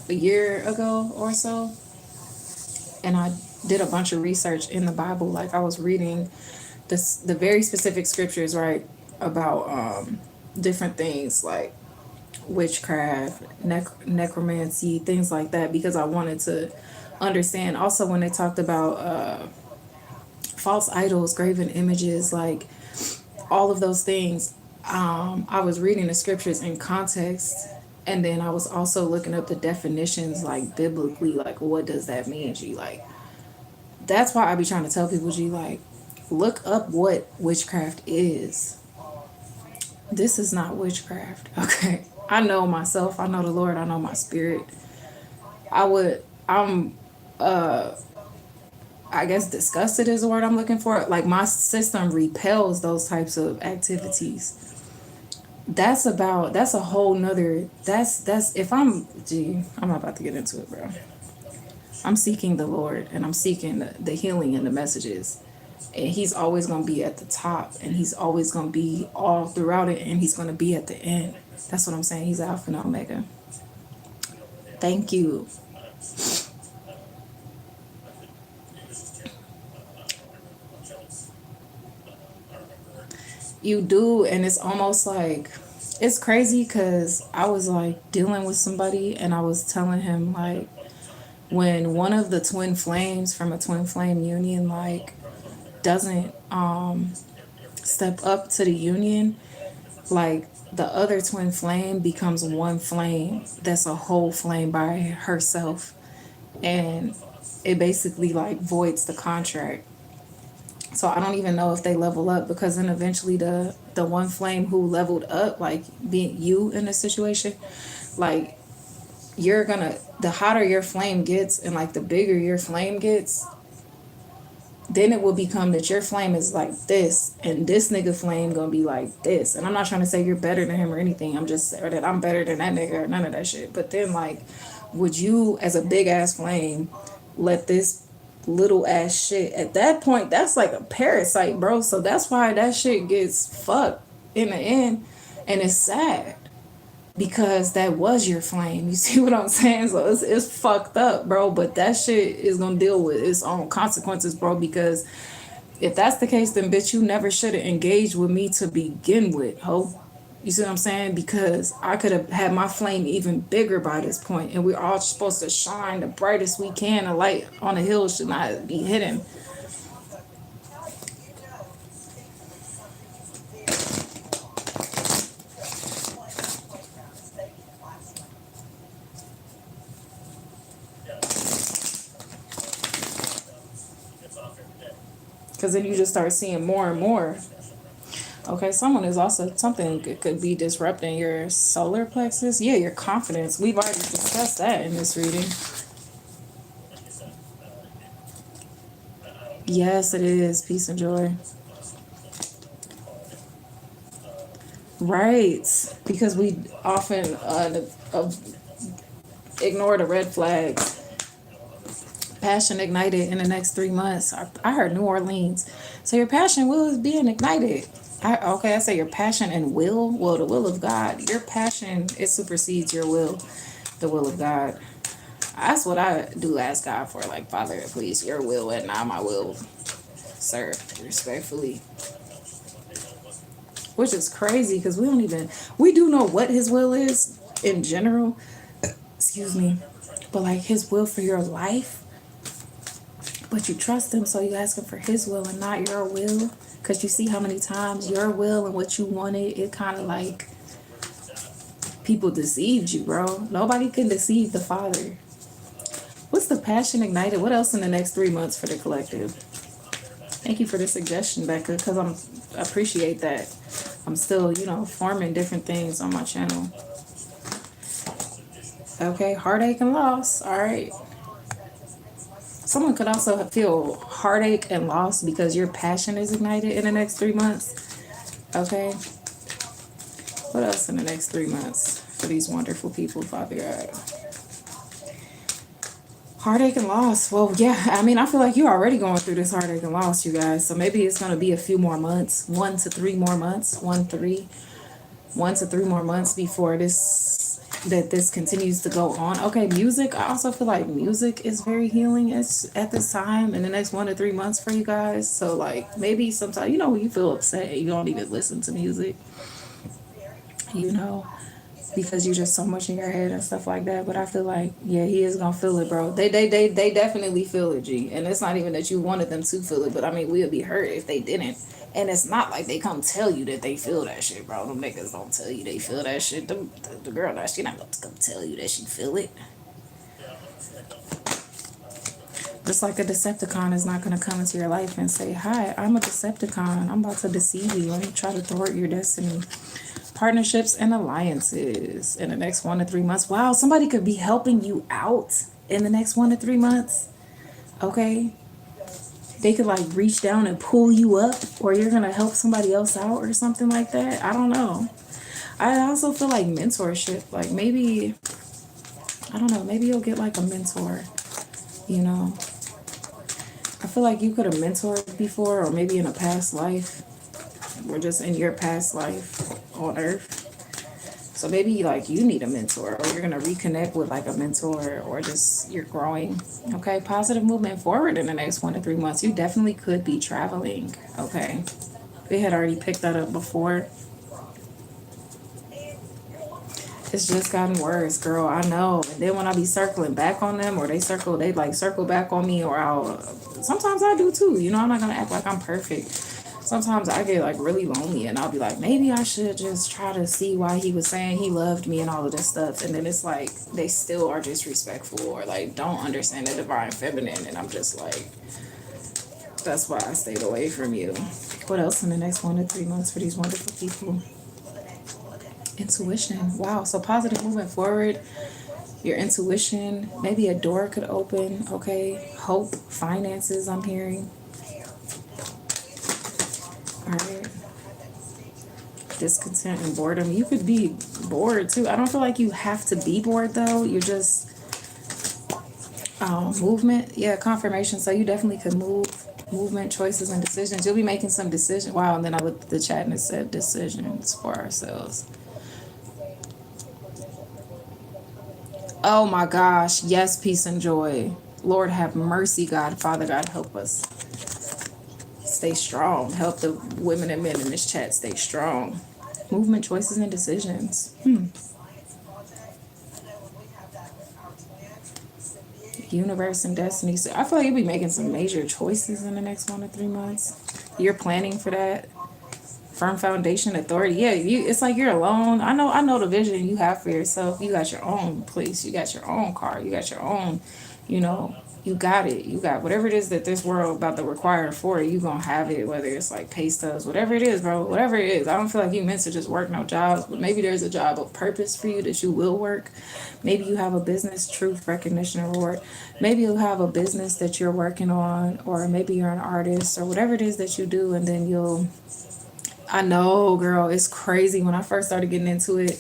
a year ago or so, and I did a bunch of research in the Bible. Like I was reading the very specific scriptures, right, about different things like witchcraft, necromancy, things like that, because I wanted to understand. Also, when they talked about false idols, graven images, like all of those things, I was reading the scriptures in context. And then I was also looking up the definitions, like biblically, like what does that mean, G? Like, that's why I be trying to tell people, G, like, look up what witchcraft is. This is not witchcraft, okay? I know myself, I know the Lord, I know my spirit. I'm, I guess disgusted is the word I'm looking for. Like, my system repels those types of activities. That's a whole nother, if I'm not about to get into it, bro. I'm seeking the Lord and I'm seeking the healing and the messages. And he's always going to be at the top and he's always going to be all throughout it and he's going to be at the end. That's what I'm saying. He's Alpha and Omega. Thank you. You do, and it's almost like it's crazy because I was like dealing with somebody and I was telling him like when one of the twin flames from a twin flame union like doesn't step up to the union, like the other twin flame becomes one flame that's a whole flame by herself, and it basically like voids the contract. So I don't even know if they level up because then eventually the one flame who leveled up, like being you in a situation, like you're gonna the hotter your flame gets and like the bigger your flame gets, then it will become that your flame is like this and this nigga flame gonna be like this. And I'm not trying to say you're better than him or anything. I'm just or that I'm better than that nigga or none of that shit. But then like would you as a big ass flame let this little ass shit at that point, that's like a parasite, bro. So that's why that shit gets fucked in the end, and it's sad because that was your flame. You see what I'm saying? So it's fucked up, bro. But that shit is gonna deal with its own consequences, bro. Because if that's the case, then bitch, you never should have engaged with me to begin with, ho. You see what I'm saying? Because I could have had my flame even bigger by this point, and we're all supposed to shine the brightest we can. A light on a hill should not be hidden. Because then you just start seeing more and more. Okay, someone is also something could be disrupting your solar plexus. Yeah, your confidence. We've already discussed that in this reading. Yes, it is. Peace and joy. Right. Because we often ignore the red flags. Passion ignited in the next 3 months. I heard New Orleans. So your passion will is being ignited. I say your passion and will. Well, the will of God. Your passion, it supersedes your will, the will of God. That's what I do ask God for. Like, Father, please, your will and not my will, sir. Respectfully. Which is crazy because we do know what his will is in general. Excuse me. But like his will for your life. But you trust him, so you ask him for his will and not your will. Because you see how many times your will and what you wanted, it kind of like people deceived you, bro. Nobody can deceive the Father. What's the passion ignited? What else in the next 3 months for the collective? Thank you for the suggestion, Becca, because I appreciate that. I'm still, forming different things on my channel. Okay, heartache and loss. All right. Someone could also feel heartache and loss because your passion is ignited in the next 3 months. Okay. What else in the next 3 months for these wonderful people, Father God? Heartache and loss. Well, yeah, I feel like you're already going through this heartache and loss, you guys. So maybe it's going to be a few more months, 1 to 3 more months, 1 to 3 more months before this continues to go on. Okay, music. I also feel like music is very healing at this time in the next 1 to 3 months for you guys. So like maybe sometimes, when you feel upset, you don't even listen to music, because you're just so much in your head and stuff like that. But I feel like, yeah, he is gonna feel it, bro. They definitely feel it, G. And it's not even that you wanted them to feel it, but we'd be hurt if they didn't. And it's not like they come tell you that they feel that shit, bro. Them niggas don't tell you they feel that shit. The girl, she not gonna come tell you that she feel it. Just like a Decepticon is not gonna come into your life and say, "Hi, I'm a Decepticon. I'm about to deceive you. Let me try to thwart your destiny." Partnerships and alliances in the next 1 to 3 months. Wow, somebody could be helping you out in the next 1 to 3 months. Okay. They could like reach down and pull you up, or you're gonna help somebody else out or something like that. I don't know. I also feel like mentorship. Like maybe, I don't know, maybe you'll get like a mentor, I feel like you could have mentored before, or maybe in a past life, or just in your past life on Earth. So maybe like you need a mentor, or you're gonna reconnect with like a mentor, or just you're growing. Okay, positive movement forward in the next 1 to 3 months. You definitely could be traveling. Okay, we had already picked that up before. It's just gotten worse, girl. I know. And then when I be circling back on them, or they like circle back on me, or I'll. Sometimes I do too. You know, I'm not gonna act like I'm perfect. Sometimes I get like really lonely, and I'll be like, maybe I should just try to see why he was saying he loved me and all of this stuff. And then it's like they still are disrespectful, or like don't understand the divine feminine, and I'm just like, that's why I stayed away from you. What else in the next 1 to 3 months for these wonderful people? Intuition. Wow. So positive movement forward. Your intuition. Maybe a door could open. Okay. Hope. Finances. I'm hearing. All right. Discontent and boredom. You could be bored too. I don't feel like you have to be bored though. You're just movement. Yeah. Confirmation. So you definitely could move. Movement, choices, and decisions. You'll be making some decisions. Wow. And then I looked at the chat and it said decisions for ourselves. Oh my gosh. Yes, peace and joy. Lord have mercy, God. Father God, help us stay strong. Help the women and men in this chat stay strong. Movement, choices, and decisions. Universe and destiny. So I feel like you'll be making some major choices in the next 1 to 3 months. You're planning for that. Firm foundation, authority. Yeah, you. It's like you're alone. I know the vision you have for yourself. You got your own place. You got your own car. You got your own. You know, you got it. You got whatever it is that this world about to require for you. You gonna have it. Whether it's like pay stubs, whatever it is, bro. Whatever it is. I don't feel like you meant to just work no jobs, but maybe there's a job of purpose for you that you will work. Maybe you have a business, truth, recognition, and reward. Maybe you have a business that you're working on, or maybe you're an artist, or whatever it is that you do, and then you'll. I know, girl, it's crazy. When I first started getting into it,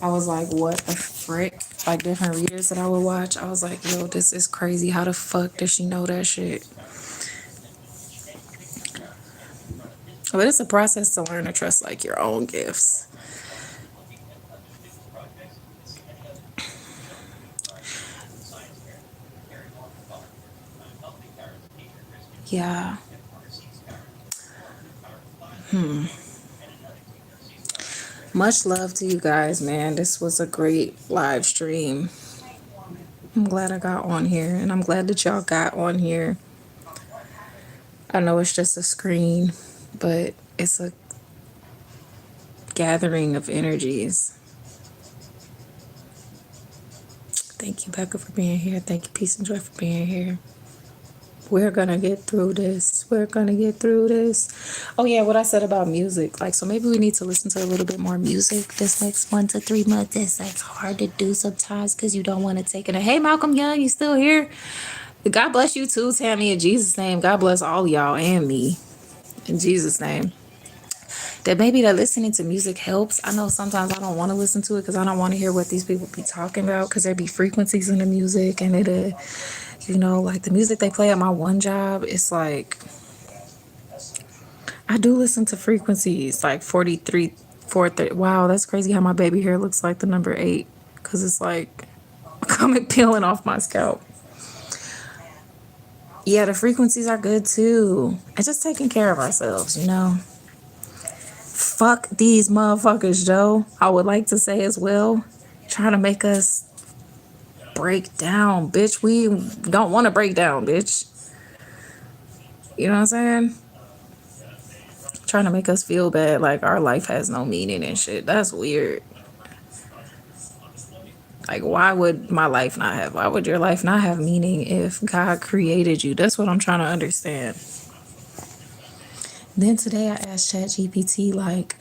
I was like, what the frick? Like different readers that I would watch, I was like, yo, this is crazy. How the fuck does she know that shit? But it's a process to learn to trust like your own gifts. Yeah. Much love to you guys, man. This was a great live stream. I'm glad I got on here, and I'm glad that y'all got on here. I know it's just a screen, but it's a gathering of energies. Thank you, Becca, for being here. Thank you, Peace and Joy, for being here. We're gonna get through this. We're gonna get through this. Oh yeah, what I said about music. Like, so maybe we need to listen to a little bit more music this next 1 to 3 months. It's like hard to do sometimes because you don't want to take it. Hey, Malcolm Young, you still here? God bless you too, Tammy, in Jesus' name. God bless all y'all and me. In Jesus' name. That maybe that listening to music helps. I know sometimes I don't want to listen to it because I don't want to hear what these people be talking about, because there be frequencies in the music, and it you know, like the music they play at my one job, it's like I do listen to frequencies like 43, 430. Wow, that's crazy how my baby hair looks like the number 8, because it's like coming peeling off my scalp. Yeah, the frequencies are good too. And just taking care of ourselves, you know. Fuck these motherfuckers, Joe. I would like to say as well. Trying to make us break down, bitch. We don't want to break down, bitch. You know what I'm saying? Trying to make us feel bad like our life has no meaning and shit. That's weird. Like, why would why would your life not have meaning if God created you? That's what I'm trying to understand. Then today I asked ChatGPT like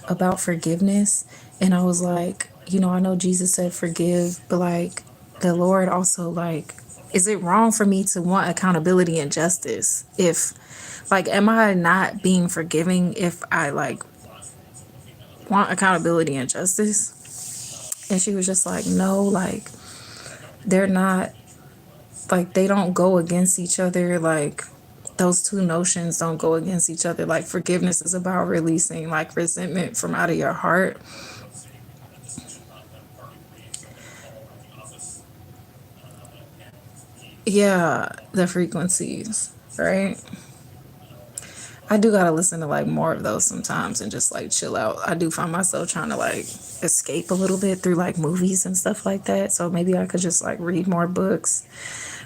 about forgiveness, and I was like, you know, I know Jesus said forgive, but like the Lord also like, is it wrong for me to want accountability and justice? If like, am I not being forgiving if I like want accountability and justice? And she was just like, no, like they're not, like they don't go against each other. Like those two notions don't go against each other. Like forgiveness is about releasing like resentment from out of your heart, Yeah, the frequencies, right? I do gotta listen to like more of those sometimes and just like chill out. I do find myself trying to like escape a little bit through like movies and stuff like that. So maybe I could just like read more books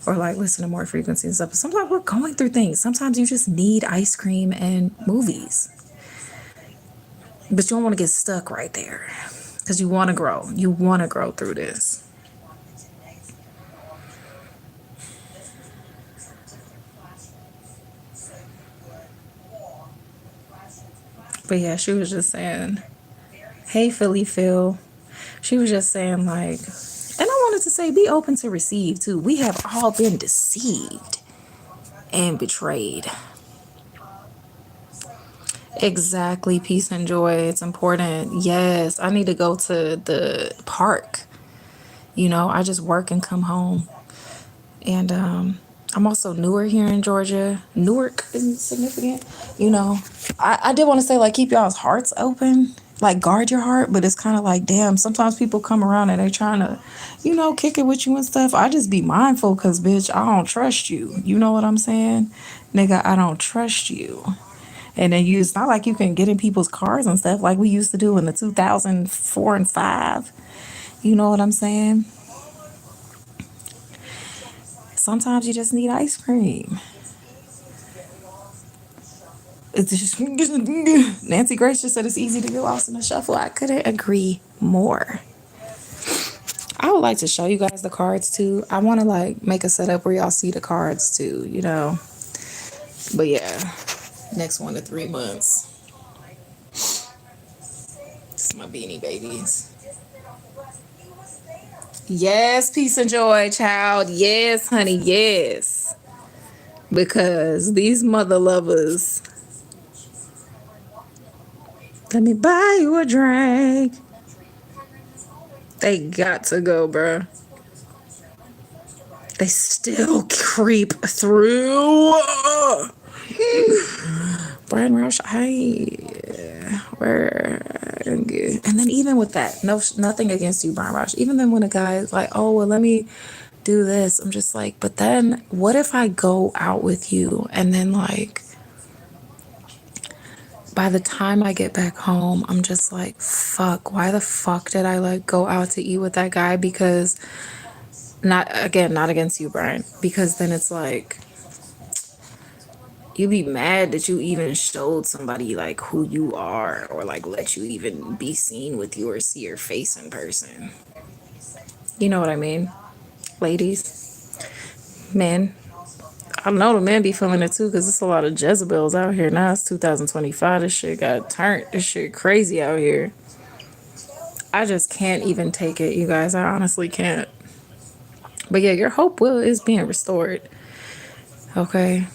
or like listen to more frequencies and stuff. But sometimes we're going through things. Sometimes you just need ice cream and movies. But you don't want to get stuck right there because you want to grow. You want to grow through this. But yeah, she was just saying, hey, Philly Phil. She was just saying, like, and I wanted to say, be open to receive too. We have all been deceived and betrayed. Exactly. Peace and joy. It's important. Yes. I need to go to the park. You know, I just work and come home. And I'm also newer here in Georgia. Newark is significant. You know, I did want to say, like, keep y'all's hearts open. Like, guard your heart. But it's kind of like, damn, sometimes people come around and they trying to, you know, kick it with you and stuff. I just be mindful because, bitch, I don't trust you. You know what I'm saying? Nigga, I don't trust you. And then it's not like you can get in people's cars and stuff like we used to do in the 2004 and 5. You know what I'm saying? Sometimes you just need ice cream. It's just Nancy Grace just said it's easy to get lost in the shuffle. I couldn't agree more. I would like to show you guys the cards too. I want to like make a setup where y'all see the cards too, you know. But yeah, next 1 to 3 months. This is my beanie babies. Yes, peace and joy, child. Yes, honey, yes. Because these mother lovers, let me buy you a drink. They got to go, bruh. They still creep through. Brian Roush, we're good. And then even with that, no, nothing against you, Brian Roush. Even then when a guy is like, oh, well, let me do this. I'm just like, but then what if I go out with you and then like, by the time I get back home, I'm just like, fuck, why the fuck did I like go out to eat with that guy? Because not again, not against you, Brian, because then it's like you be mad that you even showed somebody like who you are or like let you even be seen with you or see your face in person. You know what I mean? Ladies, men. I know the men be feeling it too because it's a lot of Jezebels out here now. It's 2025. This shit got turned. This shit crazy out here. I just can't even take it, you guys. I honestly can't. But yeah, your hope will is being restored. Okay.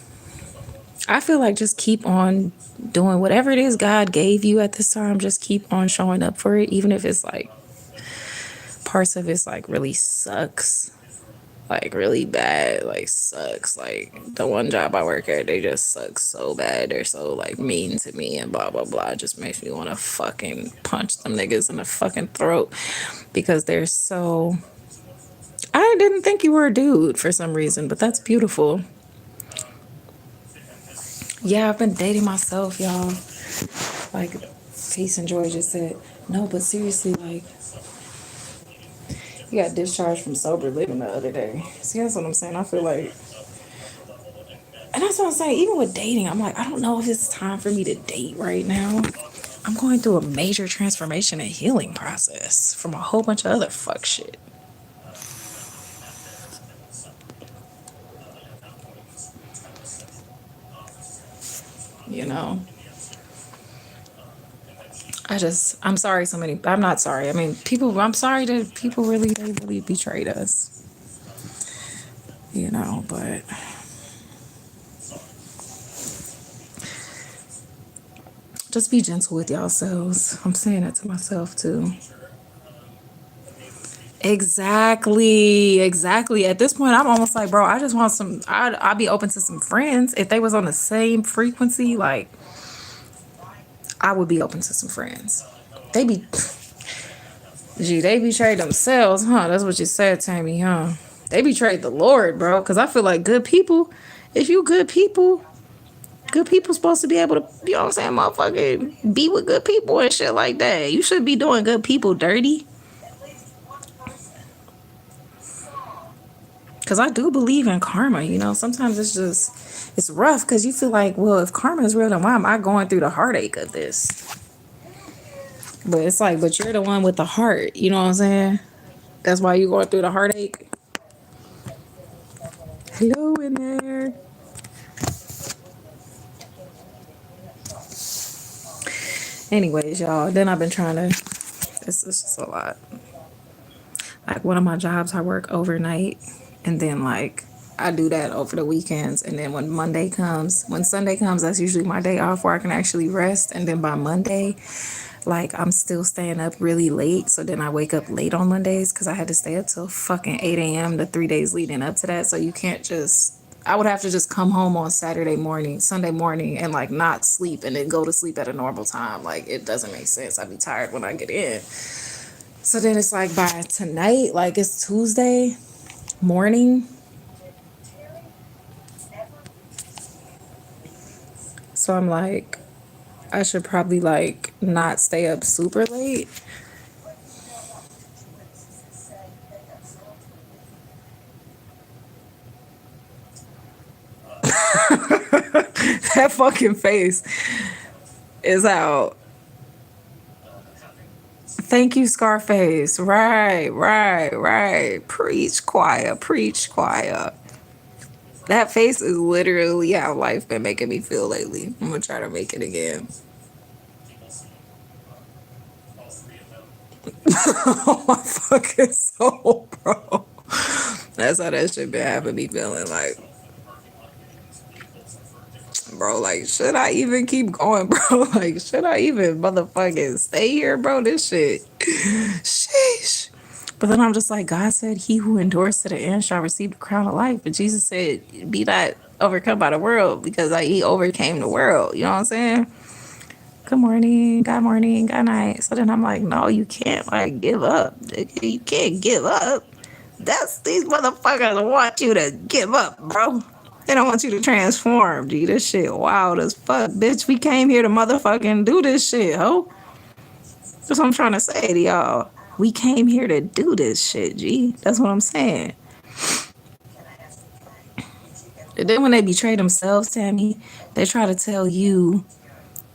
I feel like just keep on doing whatever it is God gave you at this time. Just keep on showing up for it, even if it's like parts of it's like really sucks, like really bad, like sucks. Like the one job I work at, they just suck so bad. They're so like mean to me and blah blah blah. It just makes me want to fucking punch them niggas in the fucking throat because they're so. I didn't think you were a dude for some reason, but that's beautiful. Yeah, I've been dating myself, y'all. Like, Peace and Joy just said, no, but seriously, like, you got discharged from sober living the other day. See, that's what I'm saying. I feel like, and that's what I'm saying. Even with dating, I'm like, I don't know if it's time for me to date right now. I'm going through a major transformation and healing process from a whole bunch of other fuck shit. You know? I'm sorry I'm not sorry. I mean, I'm sorry that people they really betrayed us. You know, but just be gentle with yourselves. I'm saying that to myself too. Exactly. Exactly. At this point, I'm almost like, bro, I just want some. I'd be open to some friends if they was on the same frequency. Like, I would be open to some friends. They be, gee, they betray themselves, huh? That's what you said, Tammy, huh? They betrayed the Lord, bro. Because I feel like good people, if you good people supposed to be able to, you know what I'm saying, motherfucker, be with good people and shit like that. You should be doing good people dirty. Because I do believe in karma, you know. Sometimes it's just, it's rough because you feel like, well, if karma is real, then why am I going through the heartache of this? But it's like, but you're the one with the heart, you know what I'm saying? That's why you going through the heartache. Hello in there. Anyways, y'all, then I've been trying to, it's just a lot. Like one of my jobs, I work overnight, and then like I do that over the weekends. And then when Sunday comes, that's usually my day off where I can actually rest. And then by Monday, like I'm still staying up really late. So then I wake up late on Mondays because I had to stay up till fucking 8 a.m. the 3 days leading up to that. So you can't just, I would have to just come home on Saturday morning, Sunday morning, and like not sleep and then go to sleep at a normal time. Like it doesn't make sense. I'd be tired when I get in. So then it's like by tonight, like it's Tuesday morning. So I'm like, I should probably like not stay up super late. That fucking face is out. Thank you, Scarface. Right, right, right. Preach, choir. Preach, choir. That face is literally how life been making me feel lately. I'm gonna try to make it again. Oh my fucking soul, bro. That's how that shit been having me feeling like, bro, like, should I even keep going, bro? Like, should I even motherfucking stay here, bro? This shit. Sheesh. But then I'm just like, God said, he who endures to the end shall receive the crown of life. But Jesus said, be not overcome by the world because like he overcame the world. You know what I'm saying? Good morning, good night. So then I'm like, no, you can't like give up. You can't give up. That's these motherfuckers want you to give up, bro. They don't want you to transform, G. This shit wild as fuck. Bitch, we came here to motherfucking do this shit, ho. That's what I'm trying to say to y'all. We came here to do this shit, G. That's what I'm saying. And then when they betray themselves, Tammy, they try to tell you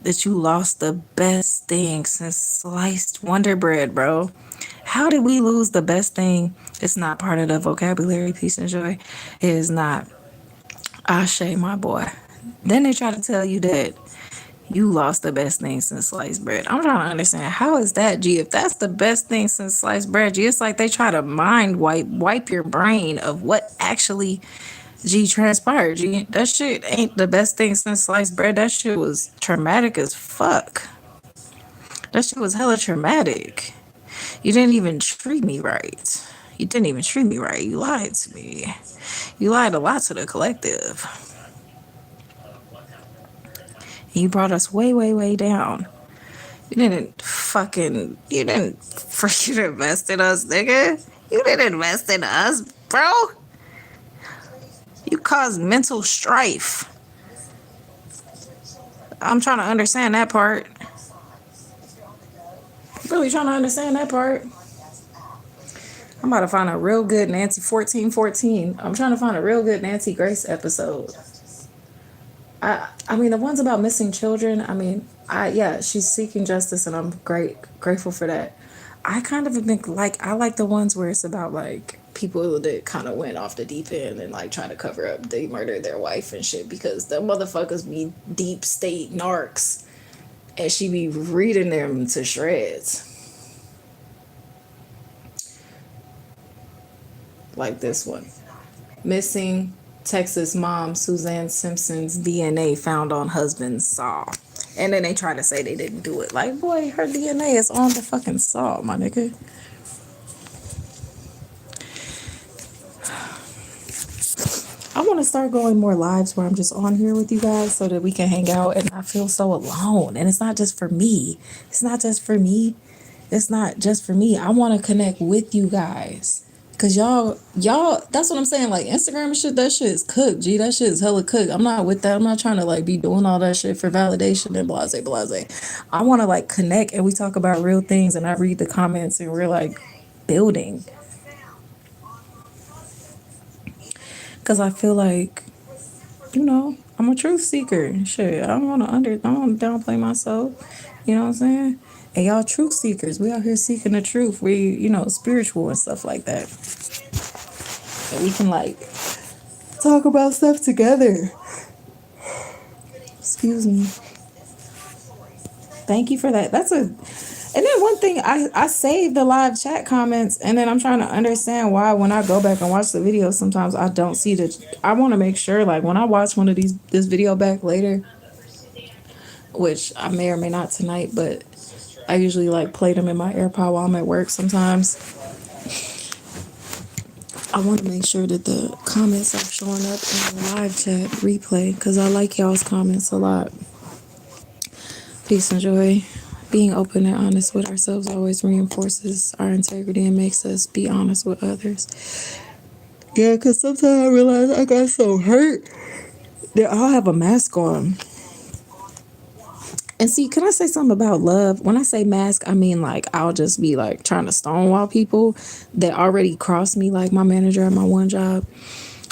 that you lost the best thing since sliced Wonder Bread, bro. How did we lose the best thing? It's not part of the vocabulary, peace and joy. It is not. Ashe, my boy. Then they try to tell you that you lost the best thing since sliced bread. I'm trying to understand how is that, G? If that's the best thing since sliced bread, G, it's like they try to mind wipe your brain of what actually G transpired. G, that shit ain't the best thing since sliced bread. That shit was traumatic as fuck. That shit was hella traumatic. You didn't even treat me right. You didn't even treat me right. You lied to me. You lied a lot to the collective. You brought us way, way, way down. You didn't freaking invest in us, nigga. You didn't invest in us, bro. You caused mental strife. I'm trying to understand that part. Really trying to understand that part. I'm about to find a real good Nancy 1414. I'm trying to find a real good Nancy Grace episode. I mean the ones about missing children, I mean, yeah, she's seeking justice and I'm grateful for that. I kind of think like I like the ones where it's about like people that kind of went off the deep end and like trying to cover up they murdered their wife and shit because the motherfuckers be deep state narcs and she be reading them to shreds. Like this one. Missing Texas mom Suzanne Simpson's DNA found on husband's saw. And then they try to say they didn't do it. Like, boy, her DNA is on the fucking saw, my nigga. I want to start going more lives where I'm just on here with you guys so that we can hang out and not feel so alone. And it's not just for me. It's not just for me. It's not just for me. I want to connect with you guys. Cause y'all, that's what I'm saying. Like Instagram and shit, that shit is cooked. G, that shit is hella cooked. I'm not with that. I'm not trying to like be doing all that shit for validation and blase blase. I want to like connect and we talk about real things. And I read the comments and we're like building. Cause I feel like, I'm a truth seeker. Shit, I don't want to I don't want to downplay myself. You know what I'm saying? And y'all truth seekers, we out here seeking the truth. We, spiritual and stuff like that. And we can like talk about stuff together. Excuse me. Thank you for that. And then one thing, I saved the live chat comments, and then I'm trying to understand why when I go back and watch the video, sometimes I don't see I want to make sure, like when I watch one of this video back later, which I may or may not tonight, but I usually like play them in my AirPod while I'm at work sometimes. I want to make sure that the comments are showing up in the live chat replay because I like y'all's comments a lot. Peace and joy. Being open and honest with ourselves always reinforces our integrity and makes us be honest with others. Yeah, because sometimes I realize I got so hurt that I'll have a mask on. And see, can I say something about love? When I say mask, I mean like I'll just be like trying to stonewall people that already crossed me, like my manager at my one job.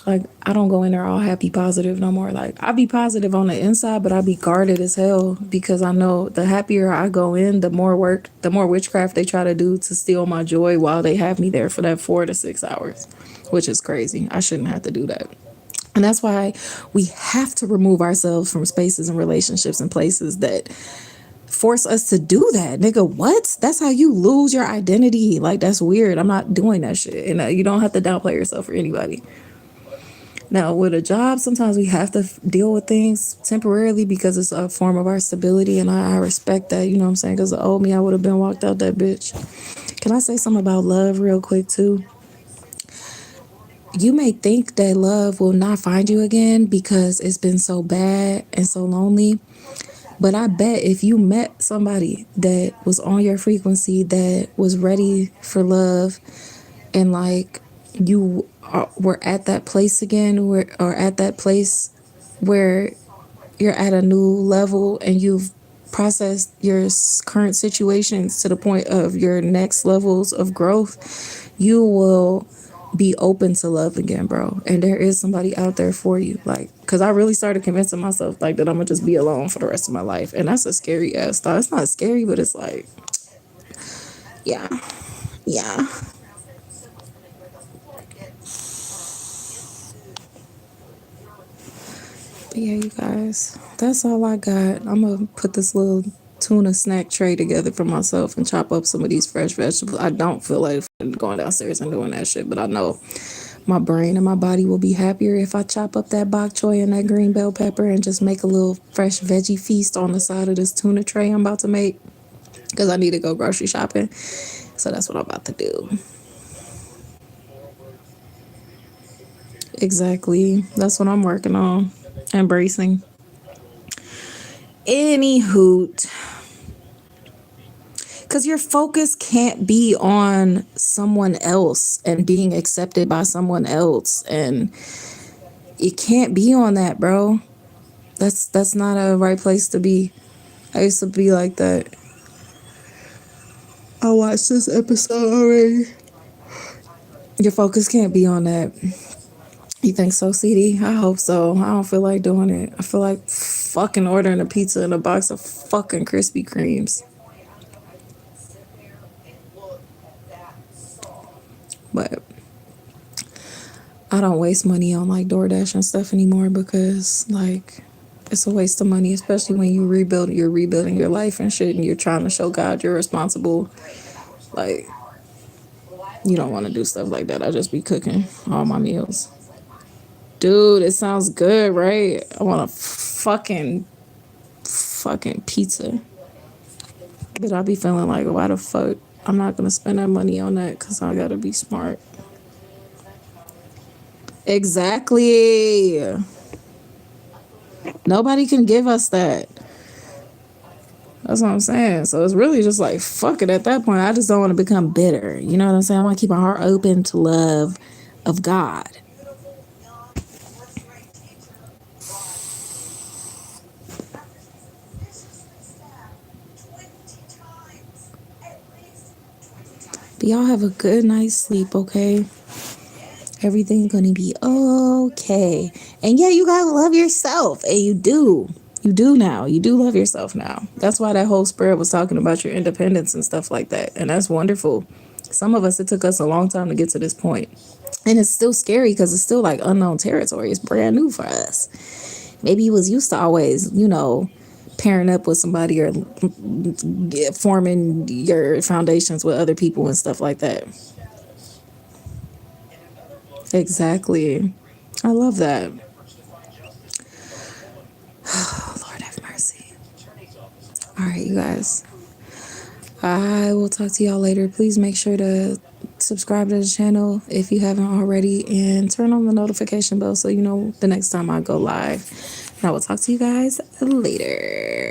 Like I don't go in there all happy positive no more. Like I be positive on the inside, but I be guarded as hell because I know the happier I go in, the more witchcraft they try to do to steal my joy while they have me there for that 4 to 6 hours, which is crazy. I shouldn't have to do that. And that's why we have to remove ourselves from spaces and relationships and places that force us to do that. Nigga, what? That's how you lose your identity. Like, that's weird. I'm not doing that shit. And you don't have to downplay yourself for anybody. Now, with a job, sometimes we have to deal with things temporarily because it's a form of our stability. And I respect that, you know what I'm saying? Because the old me, I would have been walked out that bitch. Can I say something about love real quick, too? You may think that love will not find you again because it's been so bad and so lonely. But I bet if you met somebody that was on your frequency, that was ready for love, and like you were at that place again, or at that place where you're at a new level and you've processed your current situations to the point of your next levels of growth, you will be open to love again, bro. And there is somebody out there for you. Like, because I really started convincing myself like that I'm gonna just be alone for the rest of my life. And that's a scary ass thought. It's not scary, but it's like, yeah, yeah. But yeah, you guys, that's all I got. I'm gonna put this little tuna snack tray together for myself and chop up some of these fresh vegetables. I don't feel like going downstairs and doing that shit, but I know my brain and my body will be happier if I chop up that bok choy and that green bell pepper and just make a little fresh veggie feast on the side of this tuna tray I'm about to make because I need to go grocery shopping. So that's what I'm about to do. Exactly. That's what I'm working on. Embracing. Any hoot. Because your focus can't be on someone else and being accepted by someone else. And it can't be on that, bro. That's not a right place to be. I used to be like that. I watched this episode already. Your focus can't be on that. You think so, CD? I hope so. I don't feel like doing it. I feel like fucking ordering a pizza and a box of fucking Krispy Kremes. But I don't waste money on like DoorDash and stuff anymore because like it's a waste of money, especially when you're rebuilding your life and shit and you're trying to show God you're responsible. Like, you don't want to do stuff like that. I just be cooking all my meals. Dude, it sounds good, right? I want a fucking pizza. But I be feeling like, why the fuck? I'm not gonna spend that money on that because I gotta be smart. Exactly. Nobody can give us that. That's what I'm saying. So it's really just like, fuck it at that point. I just don't want to become bitter. You know what I'm saying? I want to keep my heart open to love of God. But y'all have a good night's sleep, okay? Everything's gonna be okay. And yeah, you gotta love yourself. And you do. You do now. You do love yourself now. That's why that whole spread was talking about your independence and stuff like that. And that's wonderful. Some of us, it took us a long time to get to this point. And it's still scary because it's still like unknown territory. It's brand new for us. Maybe you was used to always, pairing up with somebody or forming your foundations with other people and stuff like that. Exactly. I love that. Lord have mercy. All right, you guys. I will talk to y'all later. Please make sure to subscribe to the channel if you haven't already and turn on the notification bell so you know the next time I go live. And I will talk to you guys later.